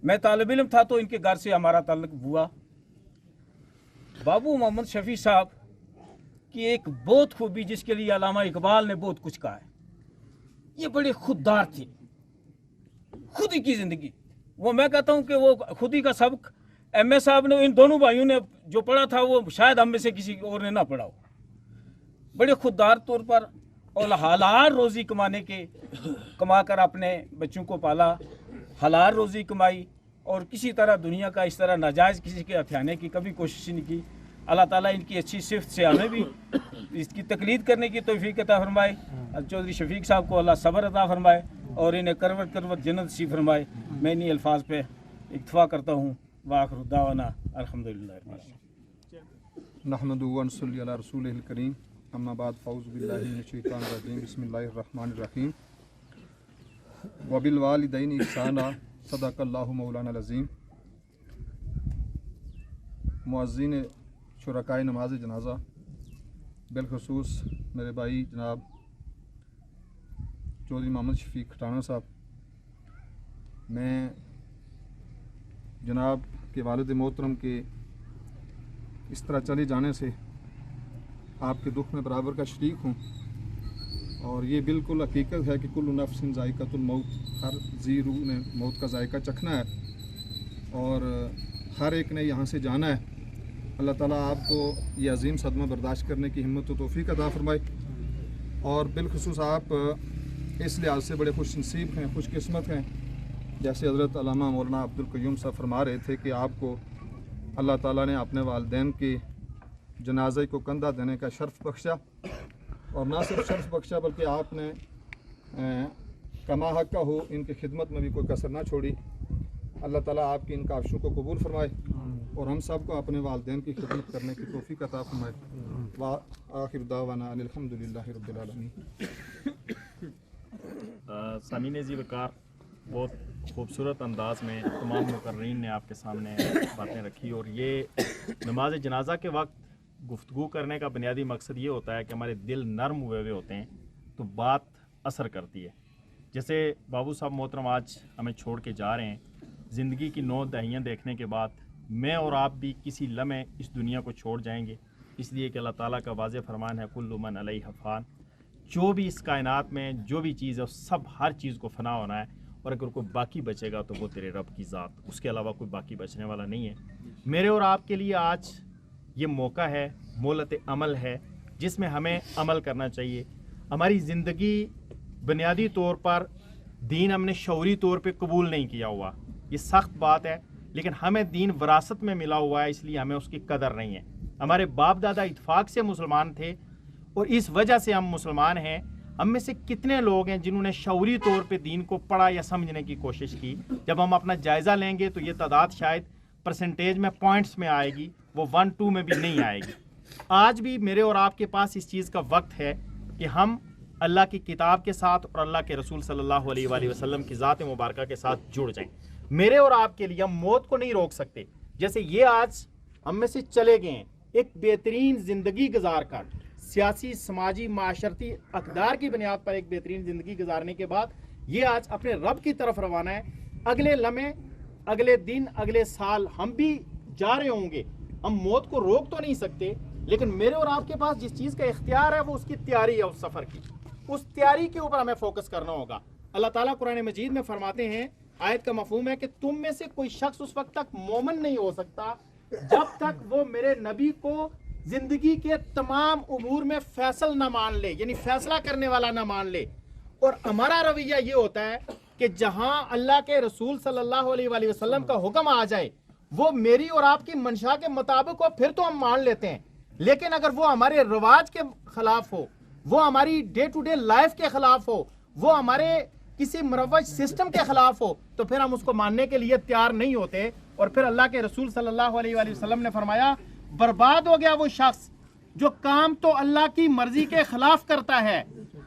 मैं तालिब इल्म था तो इनके घर से हमारा ताल्लुक़ हुआ। बाबू मोहम्मद शफी साहब की एक बहुत खूबी, जिसके लिए अल्लामा इकबाल ने बहुत कुछ कहा है, ये बड़े खुददार थे, खुदी की ज़िंदगी। वो मैं कहता हूँ कि वो खुदी का सबक एम.ए. साहब ने, इन दोनों भाइयों ने जो पढ़ा था वो शायद हम में से किसी और ने ना पढ़ा हो। बड़े खुददार तौर पर और हलाल रोज़ी कमा कर अपने बच्चों को पाला, हलाल रोज़ी कमाई, और किसी तरह दुनिया का इस तरह नाजायज़ किसी के हथियाने की कभी कोशिश नहीं की। अल्लाह ताला इनकी अच्छी सिफ़त से हमें भी इसकी तकलीद करने की तौफीक अता फरमाए। चौधरी शफीक साहब को अल्लाह सब्र अता फरमाए और इन्हें करवट करवट जन्नत नसीब फरमाए। मैं इन्हीं अल्फाज पे इक्तफ़ा करता हूँ। वाखिर दावाना अल्हम्दुलिल्लाह। नहमदुहु व नसल्ली अला रसूलिहिल करीम, अम्मा बाद, फ़ऊज़ु बिल्लाहि मिनश शैतानिर रजीम, बिस्मिल्लाहिर रहमानिर रहीम। व बिल वालिदैनि इहसाना, सदक़ल्लाहु मौलाना अज़ीम। मुअज़्ज़िन शुरकाए नमाज जनाजा, बिलखुसूस मेरे भाई जनाब चौधरी मोहम्मद शफीक खटाना साहब, मैं जनाब के वालिद मोहतरम के इस तरह चले जाने से आपके दुख में बराबर का शरीक हूँ। और ये बिल्कुल हकीकत है कि कुल्लु नफ्सिन ज़ाइक़तुल मौत, हर जी रूह ने मौत का जायका चखना है और हर एक ने यहाँ से जाना है। अल्लाह ताला आपको ये अजीम सदमा बर्दाश्त करने की हिम्मत व तौफीक अता फरमाए। और बिलखुसूस आप इस लिहाज से बड़े खुश नसीब हैं, खुशकिस्मत हैं, जैसे हज़रत अल्लामा मौलाना अब्दुल क़य्यूम साहब फरमा रहे थे कि आपको अल्लाह ताला ने अपने वालिदैन के जनाजे को कंधा देने का शर्फ बख्शा, और ना सिर्फ शर्फ बख्शा बल्कि आपने कमा हक़ का हो इनकी खिदमत में भी कोई कसर ना छोड़ी। अल्लाह ताला आपकी इन काविशों को कबूल फरमाए और हम सब को अपने वालिदैन की खिदमत करने की तौफीक अता फरमाए। व आखिर दावाना अल्हम्दुलिल्लाहि रब्बिल आलमीन। सामीन जी वकार, बहुत खूबसूरत अंदाज में तमाम मुकर्रीन ने आपके सामने बातें रखी। और ये नमाज जनाजा के वक्त गुफ्तगू करने का बुनियादी मकसद ये होता है कि हमारे दिल नरम हुए हुए होते हैं तो बात असर करती है। जैसे बाबू साहब मोहतरम आज हमें छोड़ के जा रहे हैं, ज़िंदगी की 9 दहाइयाँ देखने के बाद मैं और आप भी किसी लम्हे इस दुनिया को छोड़ जाएंगे, इसलिए कि अल्लाह ताला का वाज़ेह फरमान है, कुल्लु मन अलैहा फ़ान। जो भी इस कायनात में जो भी चीज़ है सब हर चीज़ को फ़ना होना है, और अगर कोई बाकी बचेगा तो वो तेरे रब की ज़ात, उसके अलावा कोई बाकी बचने वाला नहीं है। मेरे और आपके लिए आज ये मौका है, मोहलत अमल है, जिसमें हमें अमल करना चाहिए। हमारी ज़िंदगी बुनियादी तौर पर दीन हमने शौरी तौर पे कबूल नहीं किया हुआ, ये सख्त बात है, लेकिन हमें दीन विरासत में मिला हुआ है, इसलिए हमें उसकी कदर नहीं है। हमारे बाप दादा इत्फाक से मुसलमान थे और इस वजह से हम मुसलमान हैं। हम में से कितने लोग हैं जिन्होंने शौरी तौर पे दीन को पढ़ा या समझने की कोशिश की? जब हम अपना जायज़ा लेंगे तो ये तादाद शायद परसेंटेज में, पॉइंट्स में आएगी, वो 1-2 में भी नहीं आएगी। आज भी मेरे और आपके पास इस चीज़ का वक्त है कि हम اللہ کی کتاب کے ساتھ اور اللہ کے رسول صلی اللہ علیہ وآلہ وسلم کی ذات مبارکہ کے ساتھ جڑ جائیں. میرے اور آپ کے لیے ہم موت کو نہیں روک سکتے. جیسے یہ آج ہم میں سے چلے گئے ہیں ایک بہترین زندگی گزار کر, سیاسی سماجی معاشرتی اقدار کی بنیاد پر ایک بہترین زندگی گزارنے کے بعد یہ آج اپنے رب کی طرف روانہ ہے. اگلے لمحے, اگلے دن, اگلے سال ہم بھی جا رہے ہوں گے. ہم موت کو روک تو نہیں سکتے, لیکن میرے اور آپ کے پاس جس چیز کا اختیار ہے وہ اس کی تیاری ہے, اس سفر کی, اس تیاری کے اوپر ہمیں فوکس کرنا ہوگا. اللہ تعالیٰ قرآن مجید میں فرماتے ہیں, آیت کا مفہوم ہے کہ تم میں سے کوئی شخص اس وقت تک مومن نہیں ہو سکتا جب تک وہ میرے نبی کو زندگی کے تمام امور میں فیصل نہ مان لے, یعنی فیصلہ کرنے والا نہ مان لے. اور ہمارا رویہ یہ ہوتا ہے کہ جہاں اللہ کے رسول صلی اللہ علیہ وآلہ وسلم کا حکم آ جائے وہ میری اور آپ کی منشا کے مطابق ہو پھر تو ہم مان لیتے ہیں, لیکن اگر وہ ہمارے رواج کے خلاف ہو, وہ ہماری ڈے ٹو ڈے لائف کے خلاف ہو, وہ ہمارے کسی مروج سسٹم کے خلاف ہو, تو پھر ہم اس کو ماننے کے لیے تیار نہیں ہوتے. اور پھر اللہ کے رسول صلی اللہ علیہ وآلہ وسلم نے فرمایا, برباد ہو گیا وہ شخص جو کام تو اللہ کی مرضی کے خلاف کرتا ہے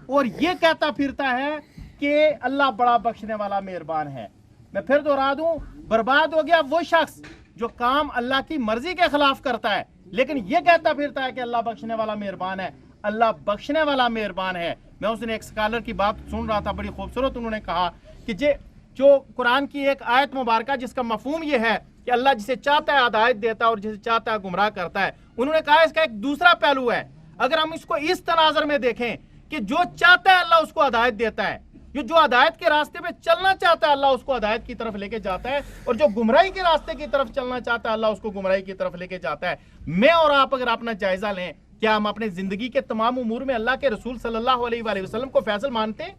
اور یہ کہتا پھرتا ہے کہ اللہ بڑا بخشنے والا مہربان ہے. میں پھر دوہرا دوں, برباد ہو گیا وہ شخص جو کام اللہ کی مرضی کے خلاف کرتا ہے لیکن یہ کہتا پھرتا ہے کہ اللہ بخشنے والا مہربان ہے. اللہ بخشنے والا مہربان ہے. میں اس نے ایک اسکالر کی بات سن رہا تھا, بڑی خوبصورت انہوں نے کہا کہ جو قرآن کی ایک آیت مبارکہ جس کا مفہوم یہ ہے کہ اللہ جسے چاہتا ہے ہدایت دیتا ہے اور جسے چاہتا ہے گمراہ کرتا ہے, انہوں نے کہا اس کا ایک دوسرا پہلو ہے. اگر ہم اس کو اس تناظر میں دیکھیں کہ جو چاہتا ہے اللہ اس کو ہدایت دیتا ہے, جو ہدایت کے راستے پہ چلنا چاہتا ہے اللہ اس کو ہدایت کی طرف لے کے جاتا ہے, اور جو گمراہی کے راستے کی طرف چلنا چاہتا ہے اللہ اس کو گمراہی کی طرف لے کے جاتا ہے. میں اور آپ اگر اپنا جائزہ لیں, کیا ہم اپنے زندگی کے تمام امور میں اللہ کے رسول صلی اللہ علیہ وآلہ وسلم کو فیصل مانتے ہیں؟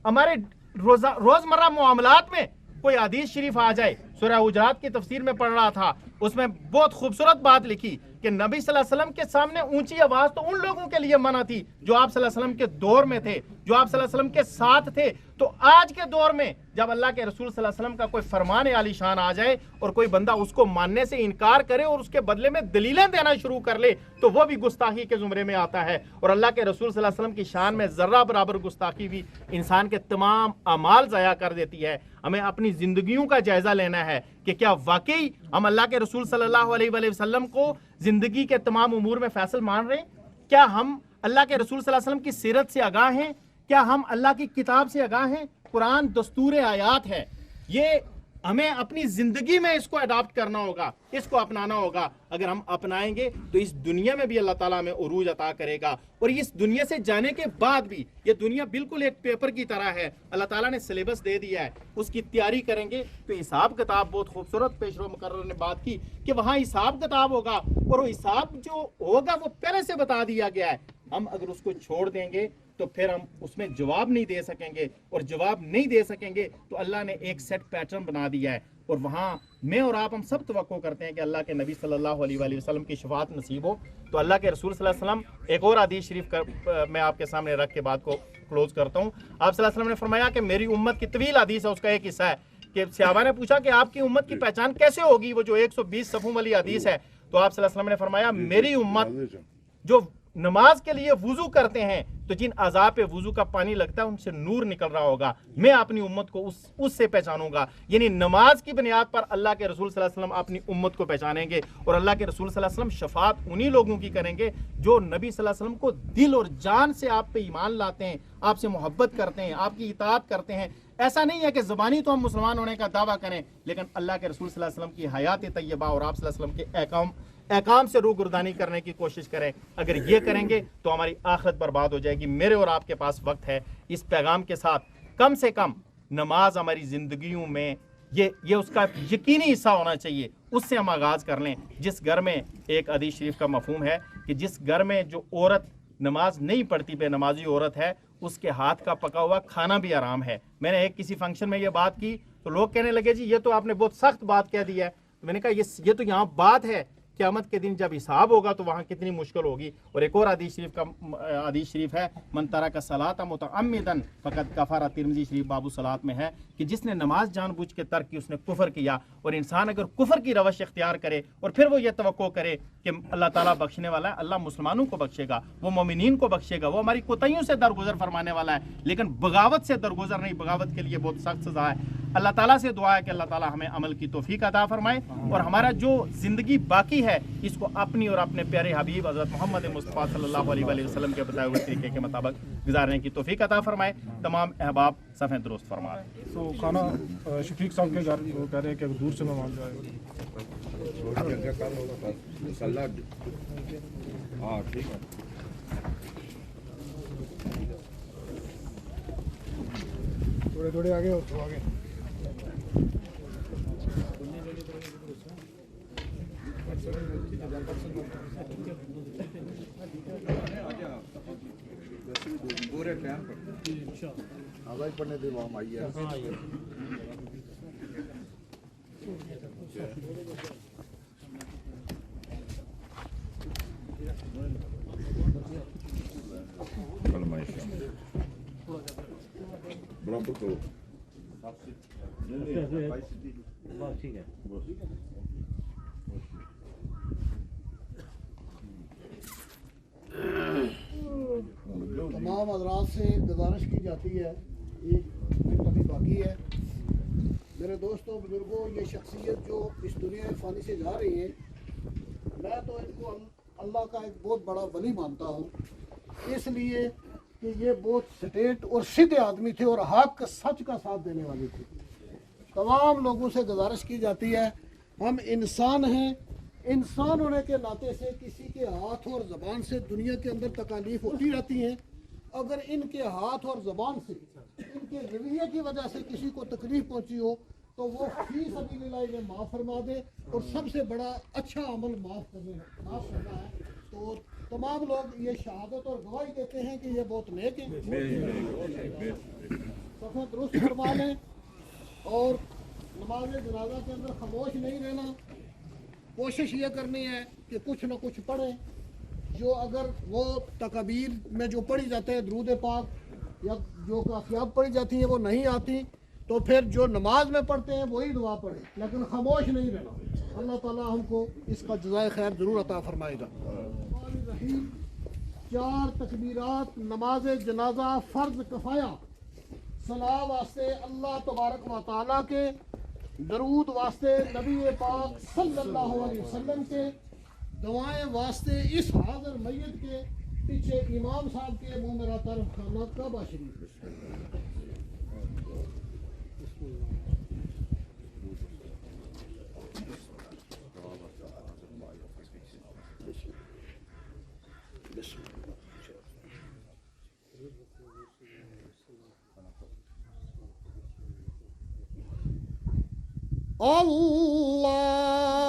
ہمارے روزمرہ معاملات میں کوئی حدیث شریف آ جائے, سورہ حجرات کی تفسیر میں پڑھ رہا تھا, اس میں بہت خوبصورت بات لکھی کہ نبی صلی اللہ علیہ وسلم کے سامنے اونچی آواز تو ان لوگوں کے لیے منع تھی جو آپ صلی اللہ علیہ وسلم کے دور میں تھے, جو آپ صلی اللہ علیہ وسلم کے ساتھ تھے. تو آج کے دور میں جب اللہ کے رسول صلی اللہ علیہ وسلم کا کوئی فرمان عالی شان آ جائے اور کوئی بندہ اس کو ماننے سے انکار کرے اور اس کے بدلے میں دلیلیں دینا شروع کر لے تو وہ بھی گستاخی کے زمرے میں آتا ہے. اور اللہ کے رسول صلی اللہ علیہ وسلم کی شان میں ذرہ برابر گستاخی بھی انسان کے تمام اعمال ضائع کر دیتی ہے. ہمیں اپنی زندگیوں کا جائزہ لینا ہے کہ کیا واقعی ہم اللہ کے رسول صلی اللہ علیہ وآلہ وسلم کو زندگی کے تمام امور میں فیصل مان رہے ہیں؟ کیا ہم اللہ کے رسول صلی اللہ علیہ وسلم کی سیرت سے آگاہ ہیں؟ کیا ہم اللہ کی کتاب سے آگاہ ہیں؟ قرآن دستور آیات ہے, یہ ہمیں اپنی زندگی میں اس کو اڈاپٹ کرنا ہوگا, اس کو اپنانا ہوگا. اگر ہم اپنائیں گے تو اس دنیا میں بھی اللہ تعالیٰ ہمیں عروج عطا کرے گا, اور اس دنیا سے جانے کے بعد بھی یہ دنیا بالکل ایک پیپر کی طرح ہے. اللہ تعالیٰ نے سلیبس دے دیا ہے, اس کی تیاری کریں گے تو حساب کتاب. بہت خوبصورت پیشرو مقرر نے بات کی کہ وہاں حساب کتاب ہوگا, اور وہ حساب جو ہوگا وہ پہلے سے بتا دیا گیا ہے. ہم اگر اس کو چھوڑ دیں گے تو پھر ہم اس میں جواب نہیں دے سکیں گے, اور جواب نہیں دے سکیں گے تو اللہ نے ایک سیٹ پیٹرن بنا دیا ہے, اور وہاں میں اور آپ ہم سب توقع کرتے ہیں کہ اللہ کے نبی صلی اللہ علیہ وآلہ وسلم کی شفاعت نصیب ہو. تو اللہ کے رسول صلی اللہ علیہ وسلم, ایک اور حدیث شریف میں آپ کے سامنے رکھ کے بات کو کلوز کرتا ہوں. آپ صلی اللہ علیہ وسلم نے فرمایا کہ میری امت کی طویل حدیث ہے, اس کا ایک حصہ ہے کہ صحابہ نے پوچھا کہ آپ کی امت کی پہچان کیسے ہوگی, وہ جو 120 صفحوں والی حدیث ہے. تو آپ صلی اللہ علیہ وسلم نے فرمایا میری امت جو نماز کے لیے وضو کرتے ہیں تو جن اعضاء پہ وضو کا پانی لگتا ہے ان سے نور نکل رہا ہوگا, میں اپنی امت کو اس سے پہچانوں گا. یعنی نماز کی بنیاد پر اللہ کے رسول صلی اللہ علیہ وسلم اپنی امت کو پہچانیں گے, اور اللہ کے رسول صلی اللہ علیہ وسلم شفاعت انہی لوگوں کی کریں گے جو نبی صلی اللہ علیہ وسلم کو دل اور جان سے آپ پہ ایمان لاتے ہیں, آپ سے محبت کرتے ہیں, آپ کی اطاعت کرتے ہیں. ایسا نہیں ہے کہ زبانی تو ہم مسلمان ہونے کا دعویٰ کریں لیکن اللہ کے رسول صلی اللہ علیہ وسلم کی حیات طیبہ اور آپ صلی اللہ علیہ وسلم کے احکام سے روگردانی کرنے کی کوشش کریں. اگر یہ کریں گے تو ہماری آخرت برباد ہو جائے گی. میرے اور آپ کے پاس وقت ہے, اس پیغام کے ساتھ کم سے کم نماز ہماری زندگیوں میں یہ اس کا یقینی حصہ ہونا چاہیے, اس سے ہم آغاز کر لیں. جس گھر میں, ایک حدیث شریف کا مفہوم ہے کہ جس گھر میں جو عورت نماز نہیں پڑھتی, بے نمازی عورت ہے, اس کے ہاتھ کا پکا ہوا کھانا بھی حرام ہے. میں نے ایک کسی فنکشن میں یہ بات کی تو لوگ کہنے لگے جی یہ تو آپ نے بہت سخت بات کہہ دی ہے. میں نے کہا یہ تو یہاں بات ہے क़यामत के दिन जब हिसाब होगा तो वहाँ कितनी मुश्किल होगी। और एक और हदीस शरीफ है, मन तरका सलात मुतअम्मिदन फ़क़द कफ़र। तिरमिज़ी शरीफ बाबू सलात में है कि जिसने नमाज जानबूझ के तर्क की उसने कुफर किया। और इंसान अगर कुफर की रवश इख्तियार करे और फिर वो ये तवक्को करे कि अल्लाह ताला बख्शने वाला है, अल्लाह मुसलमानों को बख्शेगा, वो मोमिनीन को बख्शेगा, वो हमारी कोताहियों से दरगुजर फरमाने वाला है, लेकिन बगावत से दरगुजर नहीं। बगावत के लिए बहुत सख्त सज़ा है। अल्लाह ताला से दुआ है कि अल्लाह ताला हमें अमल की तौफीक अता फरमाए और हमारा जो ज़िंदगी बाकी है इसको अपनी और अपने प्यारे हबीब हज़रत मोहम्मद मुस्तफ़ा सल्लल्लाहु अलैहि वसल्लम के बताए हुए तरीके के मुताबिक गुजारने की तौफीक अता फरमाए। तमाम अहबाब सफ़ें दुरुस्त फरमाए। तो खाना शफीक साहब के घर वो कह रहे हैं कि दूर से मेहमान जो आए। हाँ ठीक है। थोड़े थोड़े आगे हो, तो आगे पूरे टाइम पर आवाज पढ़ने दे वहाँ आइए। बराबर करो। ठीक है। तमाम हज़रात से गुजारिश की जाती है, एक मिनट अभी बाकी है। मेरे दोस्तों बुजुर्गों, ये शख्सियत जो इस दुनिया फ़ानी से जा रही है, मैं तो इनको अल्लाह का एक बहुत बड़ा वली मानता हूँ, इसलिए कि ये बहुत स्ट्रेट और सीधे आदमी थे और हक सच का साथ देने वाले थे। तमाम लोगों से गुजारिश की जाती है, हम इंसान हैं, इंसान होने के नाते से किसी के हाथ और ज़बान से दुनिया के अंदर तकालीफ होती रहती हैं। अगर इनके हाथ और ज़बान से, इनके रवैये की वजह से किसी को तकलीफ पहुंची हो तो वो फी सबीलिल्लाह इन्हें माफ़ फरमा दे। और सबसे बड़ा अच्छा अमल माफ़ करना है। तो तमाम लोग ये शहादत और गवाही देते हैं कि ये बहुत नेक हैं। सफ़ा दुरुस्त फरमा लें और नमाज जनाजा के अंदर खामोश नहीं रहना। कोशिश ये करनी है कि कुछ न कुछ पढ़ें, जो अगर वो तकबीर में जो पढ़ी जाते हैं दरूद पाक या जो काफियाब पढ़ी जाती हैं वो नहीं आती तो फिर जो नमाज में पढ़ते हैं वही दुआ पढ़ें, लेकिन खामोश नहीं रहना। अल्लाह ताला हमको इसका जज़ाए खैर ज़रूर अता फरमाएगा। 4 तकबीरात नमाज जनाजा फ़र्ज़ कफ़ाया, सलाह वास्ते अल्लाह तबारक व तआला के, दरूद वास्ते नबी पाक सल्लल्लाहु अलैहि वसल्लम के, दुआएं वास्ते इस हाज़िर मैयत के, पीछे इमाम साहब के मुँह मेरा तरफ खाना काबा शरीफ।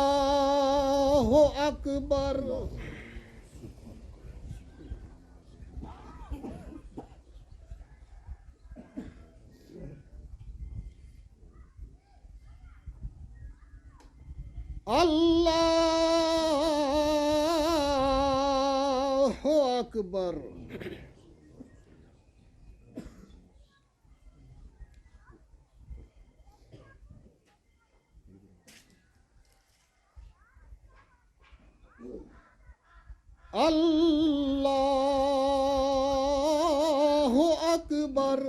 अल्लाहु अकबर। अल्लाहु अकबर। अल्लाहु अकबर।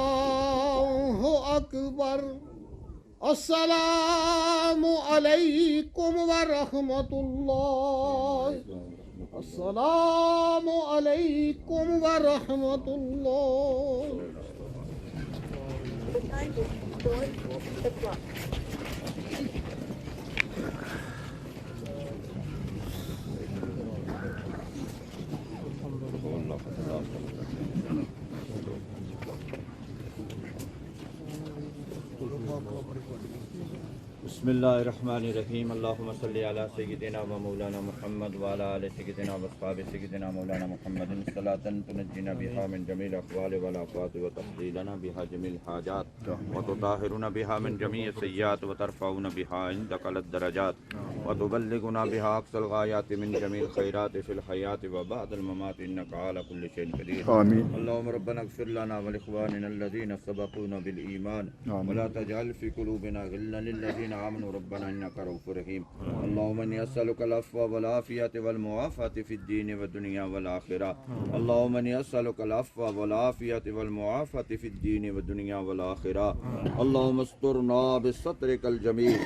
अल्लाहु अकबर। अस्सलामु अलैकुम व रहमतुल्लाह। अस्सलामु अलैकुम व रहमतुल्लाह। بسم اللہ الرحمن الرحیم اللہم صلی علی سیدنا و مولانا محمد و علی آل سیدنا و اصحاب سیدنا مولانا محمد صلاۃ تنجینا بها من جمیع الاحوال والآفات وتفضیلنا بها جمیع الحاجات وتطہرنا بها من جمیع السیئات وترفعنا بها عندک الدرجات وتبلغنا بها اقصى الغایات من جمیع الخیرات فی الحیات وبعد الممات انک علی کل شیء قدیر آمین اللہم ربنا اغفر لنا ولاخواننا الذین سبقونا بالایمان ولا تجعل فی قلوبنا غلا للذین آمنوا ربنا انك رؤوف رحيم اللهم اني اسالك العفو والعافيه والمعافاه في الدين والدنيا والاخره اللهم اني اسالك العفو والعافيه والمعافاه في الدين والدنيا والاخره اللهم استرنا بسترك الجميل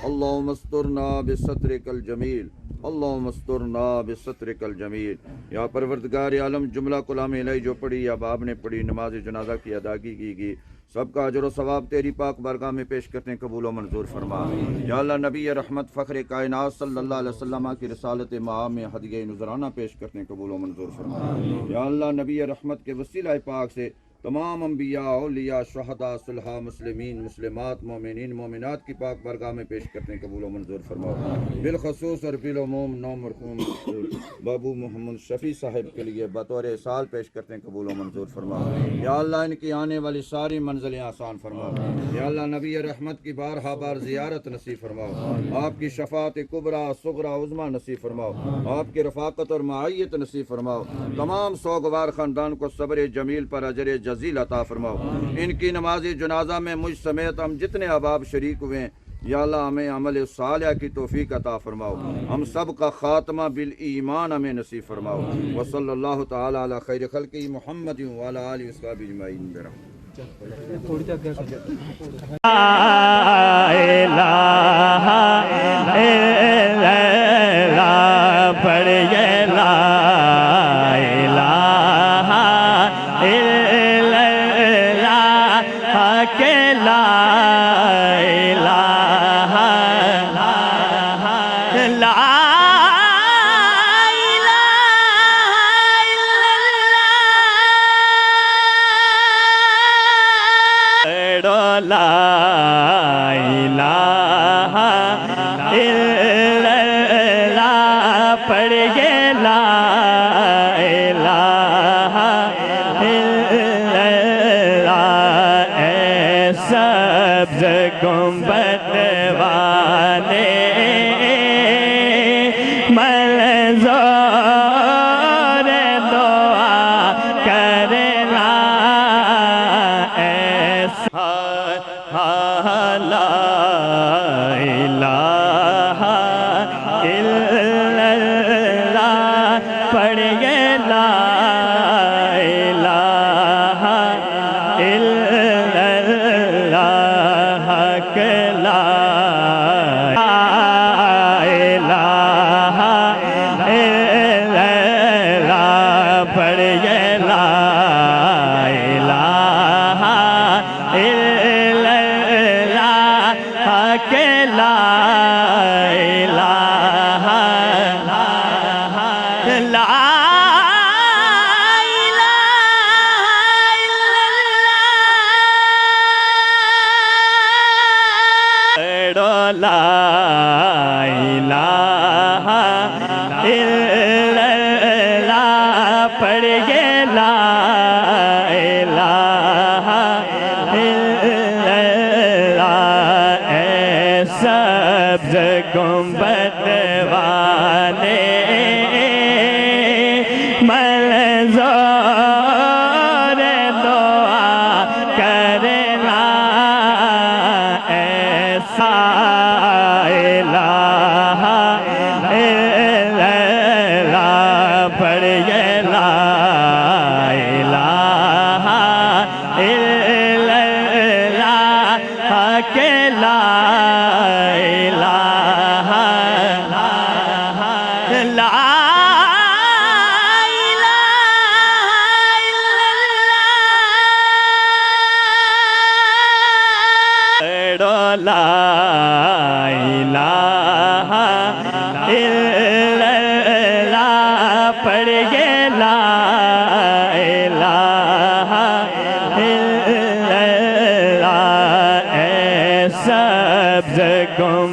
اللهم استرنا بسترك الجميل اللهم استرنا بسترك الجميل یا پروردگار عالم جملہ کلام الہی جو پڑھی یا باب نے پڑھی نماز جنازہ کی ادائیگی کی گئی سب کا اجر و ثواب تیری پاک بارگاہ میں پیش کرتے ہیں قبول و منظور فرما یا اللہ نبی رحمت فخر کائنات صلی اللہ علیہ وسلم کی رسالت مآب میں ہدیہ نذرانہ پیش کرتے ہیں قبول و منظور فرما یا اللہ نبی رحمت کے وسیلہ پاک سے تمام انبیاء اولیاء شہداء صلحاء مسلمین مسلمات مومنین مومنات کی پاک بارگاہ میں پیش کرتے ہیں قبول و منظور فرماؤ بالخصوص اور بالعموم نو مرحوم بابو محمد شفیع صاحب کے لیے بطور احسال پیش کرتے ہیں قبول و منظور فرماؤ یا اللہ ان کی آنے والی ساری منزلیں آسان فرماؤ یا اللہ نبی رحمت کی بارہا بار زیارت نصیب فرماؤ آپ کی شفاعت کبریٰ صغریٰ عظمیٰ نصیب فرماؤ آپ کی رفاقت اور معیت نصیب فرماؤ تمام سوگوار خاندان کو صبر جمیل پر اجر جزیل عطا فرماؤ ان کی نماز جنازہ میں مجھ سمیت ہم جتنے احباب شریک ہوئے ہیں یا اللہ ہمیں عمل صالح کی توفیق عطا فرماؤ ہم سب کا خاتمہ بالایمان ہمیں نصیب فرماؤ وصلی اللہ تعالی علی خیر خلقہ محمد وعلی آلہ وصحبہ اجمعین برحمتہ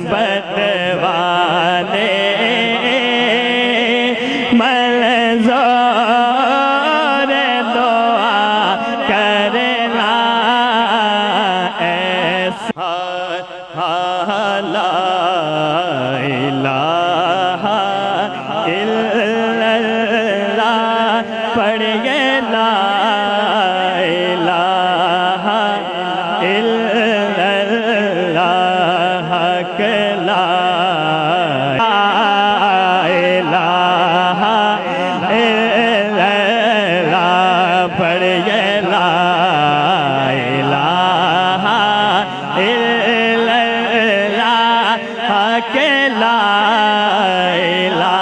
گنبد والے منظور دعا کرنا ایسا لا الہ الا اللہ پڑھیے لا الہ الا اللہ حق لا الہ الا اللہ پڑھیے لا الہ الا اللہ حق لا الہ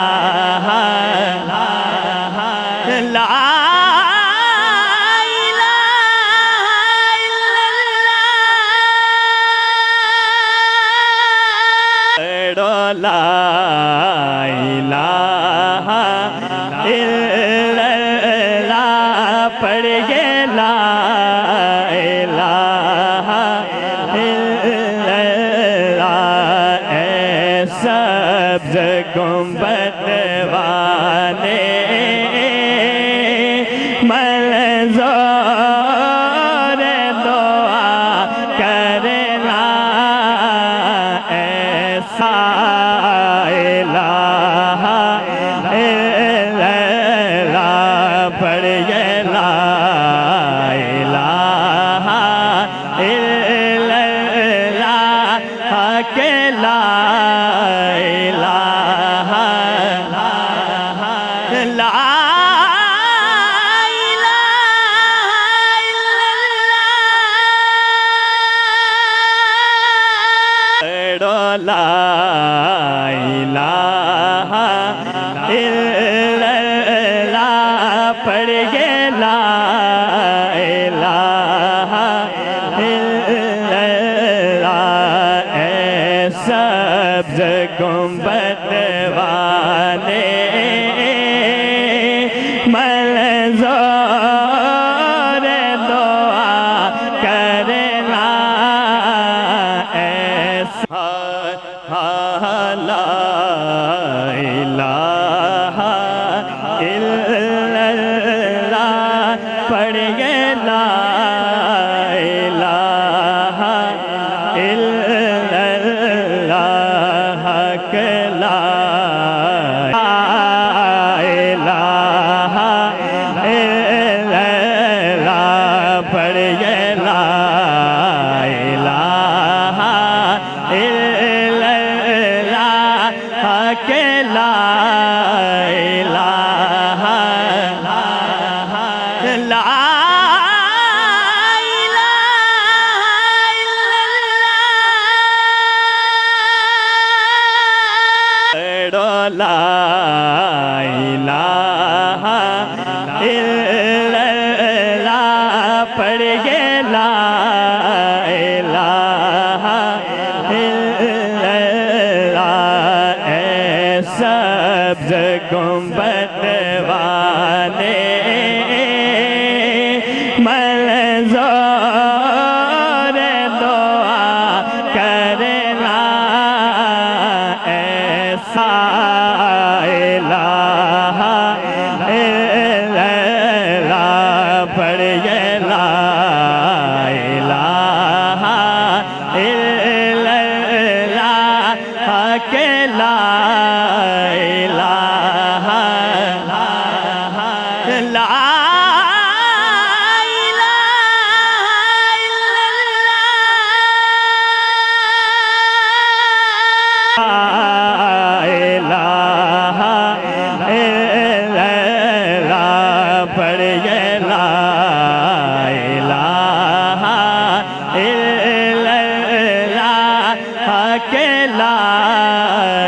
لا لا الہ الا اللہ پڑھیے لا الہ الا اللہ اے سبز گنبد والے منظور دعا کرنا ایسا الہ الا اللہ پڑھیے لا الہ الا اللہ حق لا الہ لا لا الہ الا اللہ پڑھیے لا الہ الا اللہ اے سبز گنبد والے منظور دعا کرنا ایسا لا الہ الا اللہ پڑھیے لا الہ الا اللہ حق لا الہ الا اللہ پڑھیے لا الہ الا اللہ حق لا الہ لا لا الہ الا اللہ پڑھیے لا الہ الا اللہ اے سبز گنبد والے منظور دعا کرنا ایسا الہ الا اللہ پڑھیے لا الہ الا اللہ حق لا الہ لا الہ الا اللہ پڑھیے لا الہ الا اللہ حق لا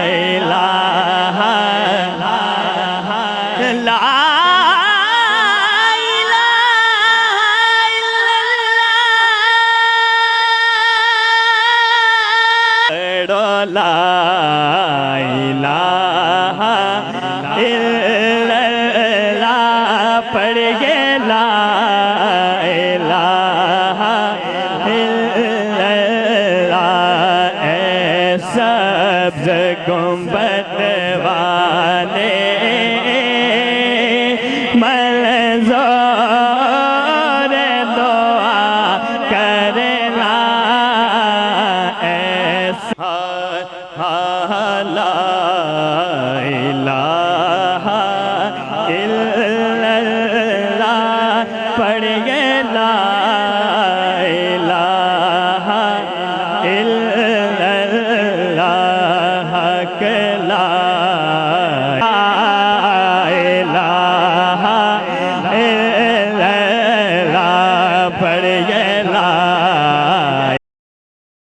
الہ لا لا الہ الا اللہ پڑھیے لا الہ الا اللہ اے سبز سبز گنبد والے منظور دعا کرنا ایسا لا الہ الا اللہ پڑھیے لا الہ الا اللہ کہ لا الہ الا اللہ پڑھیے لا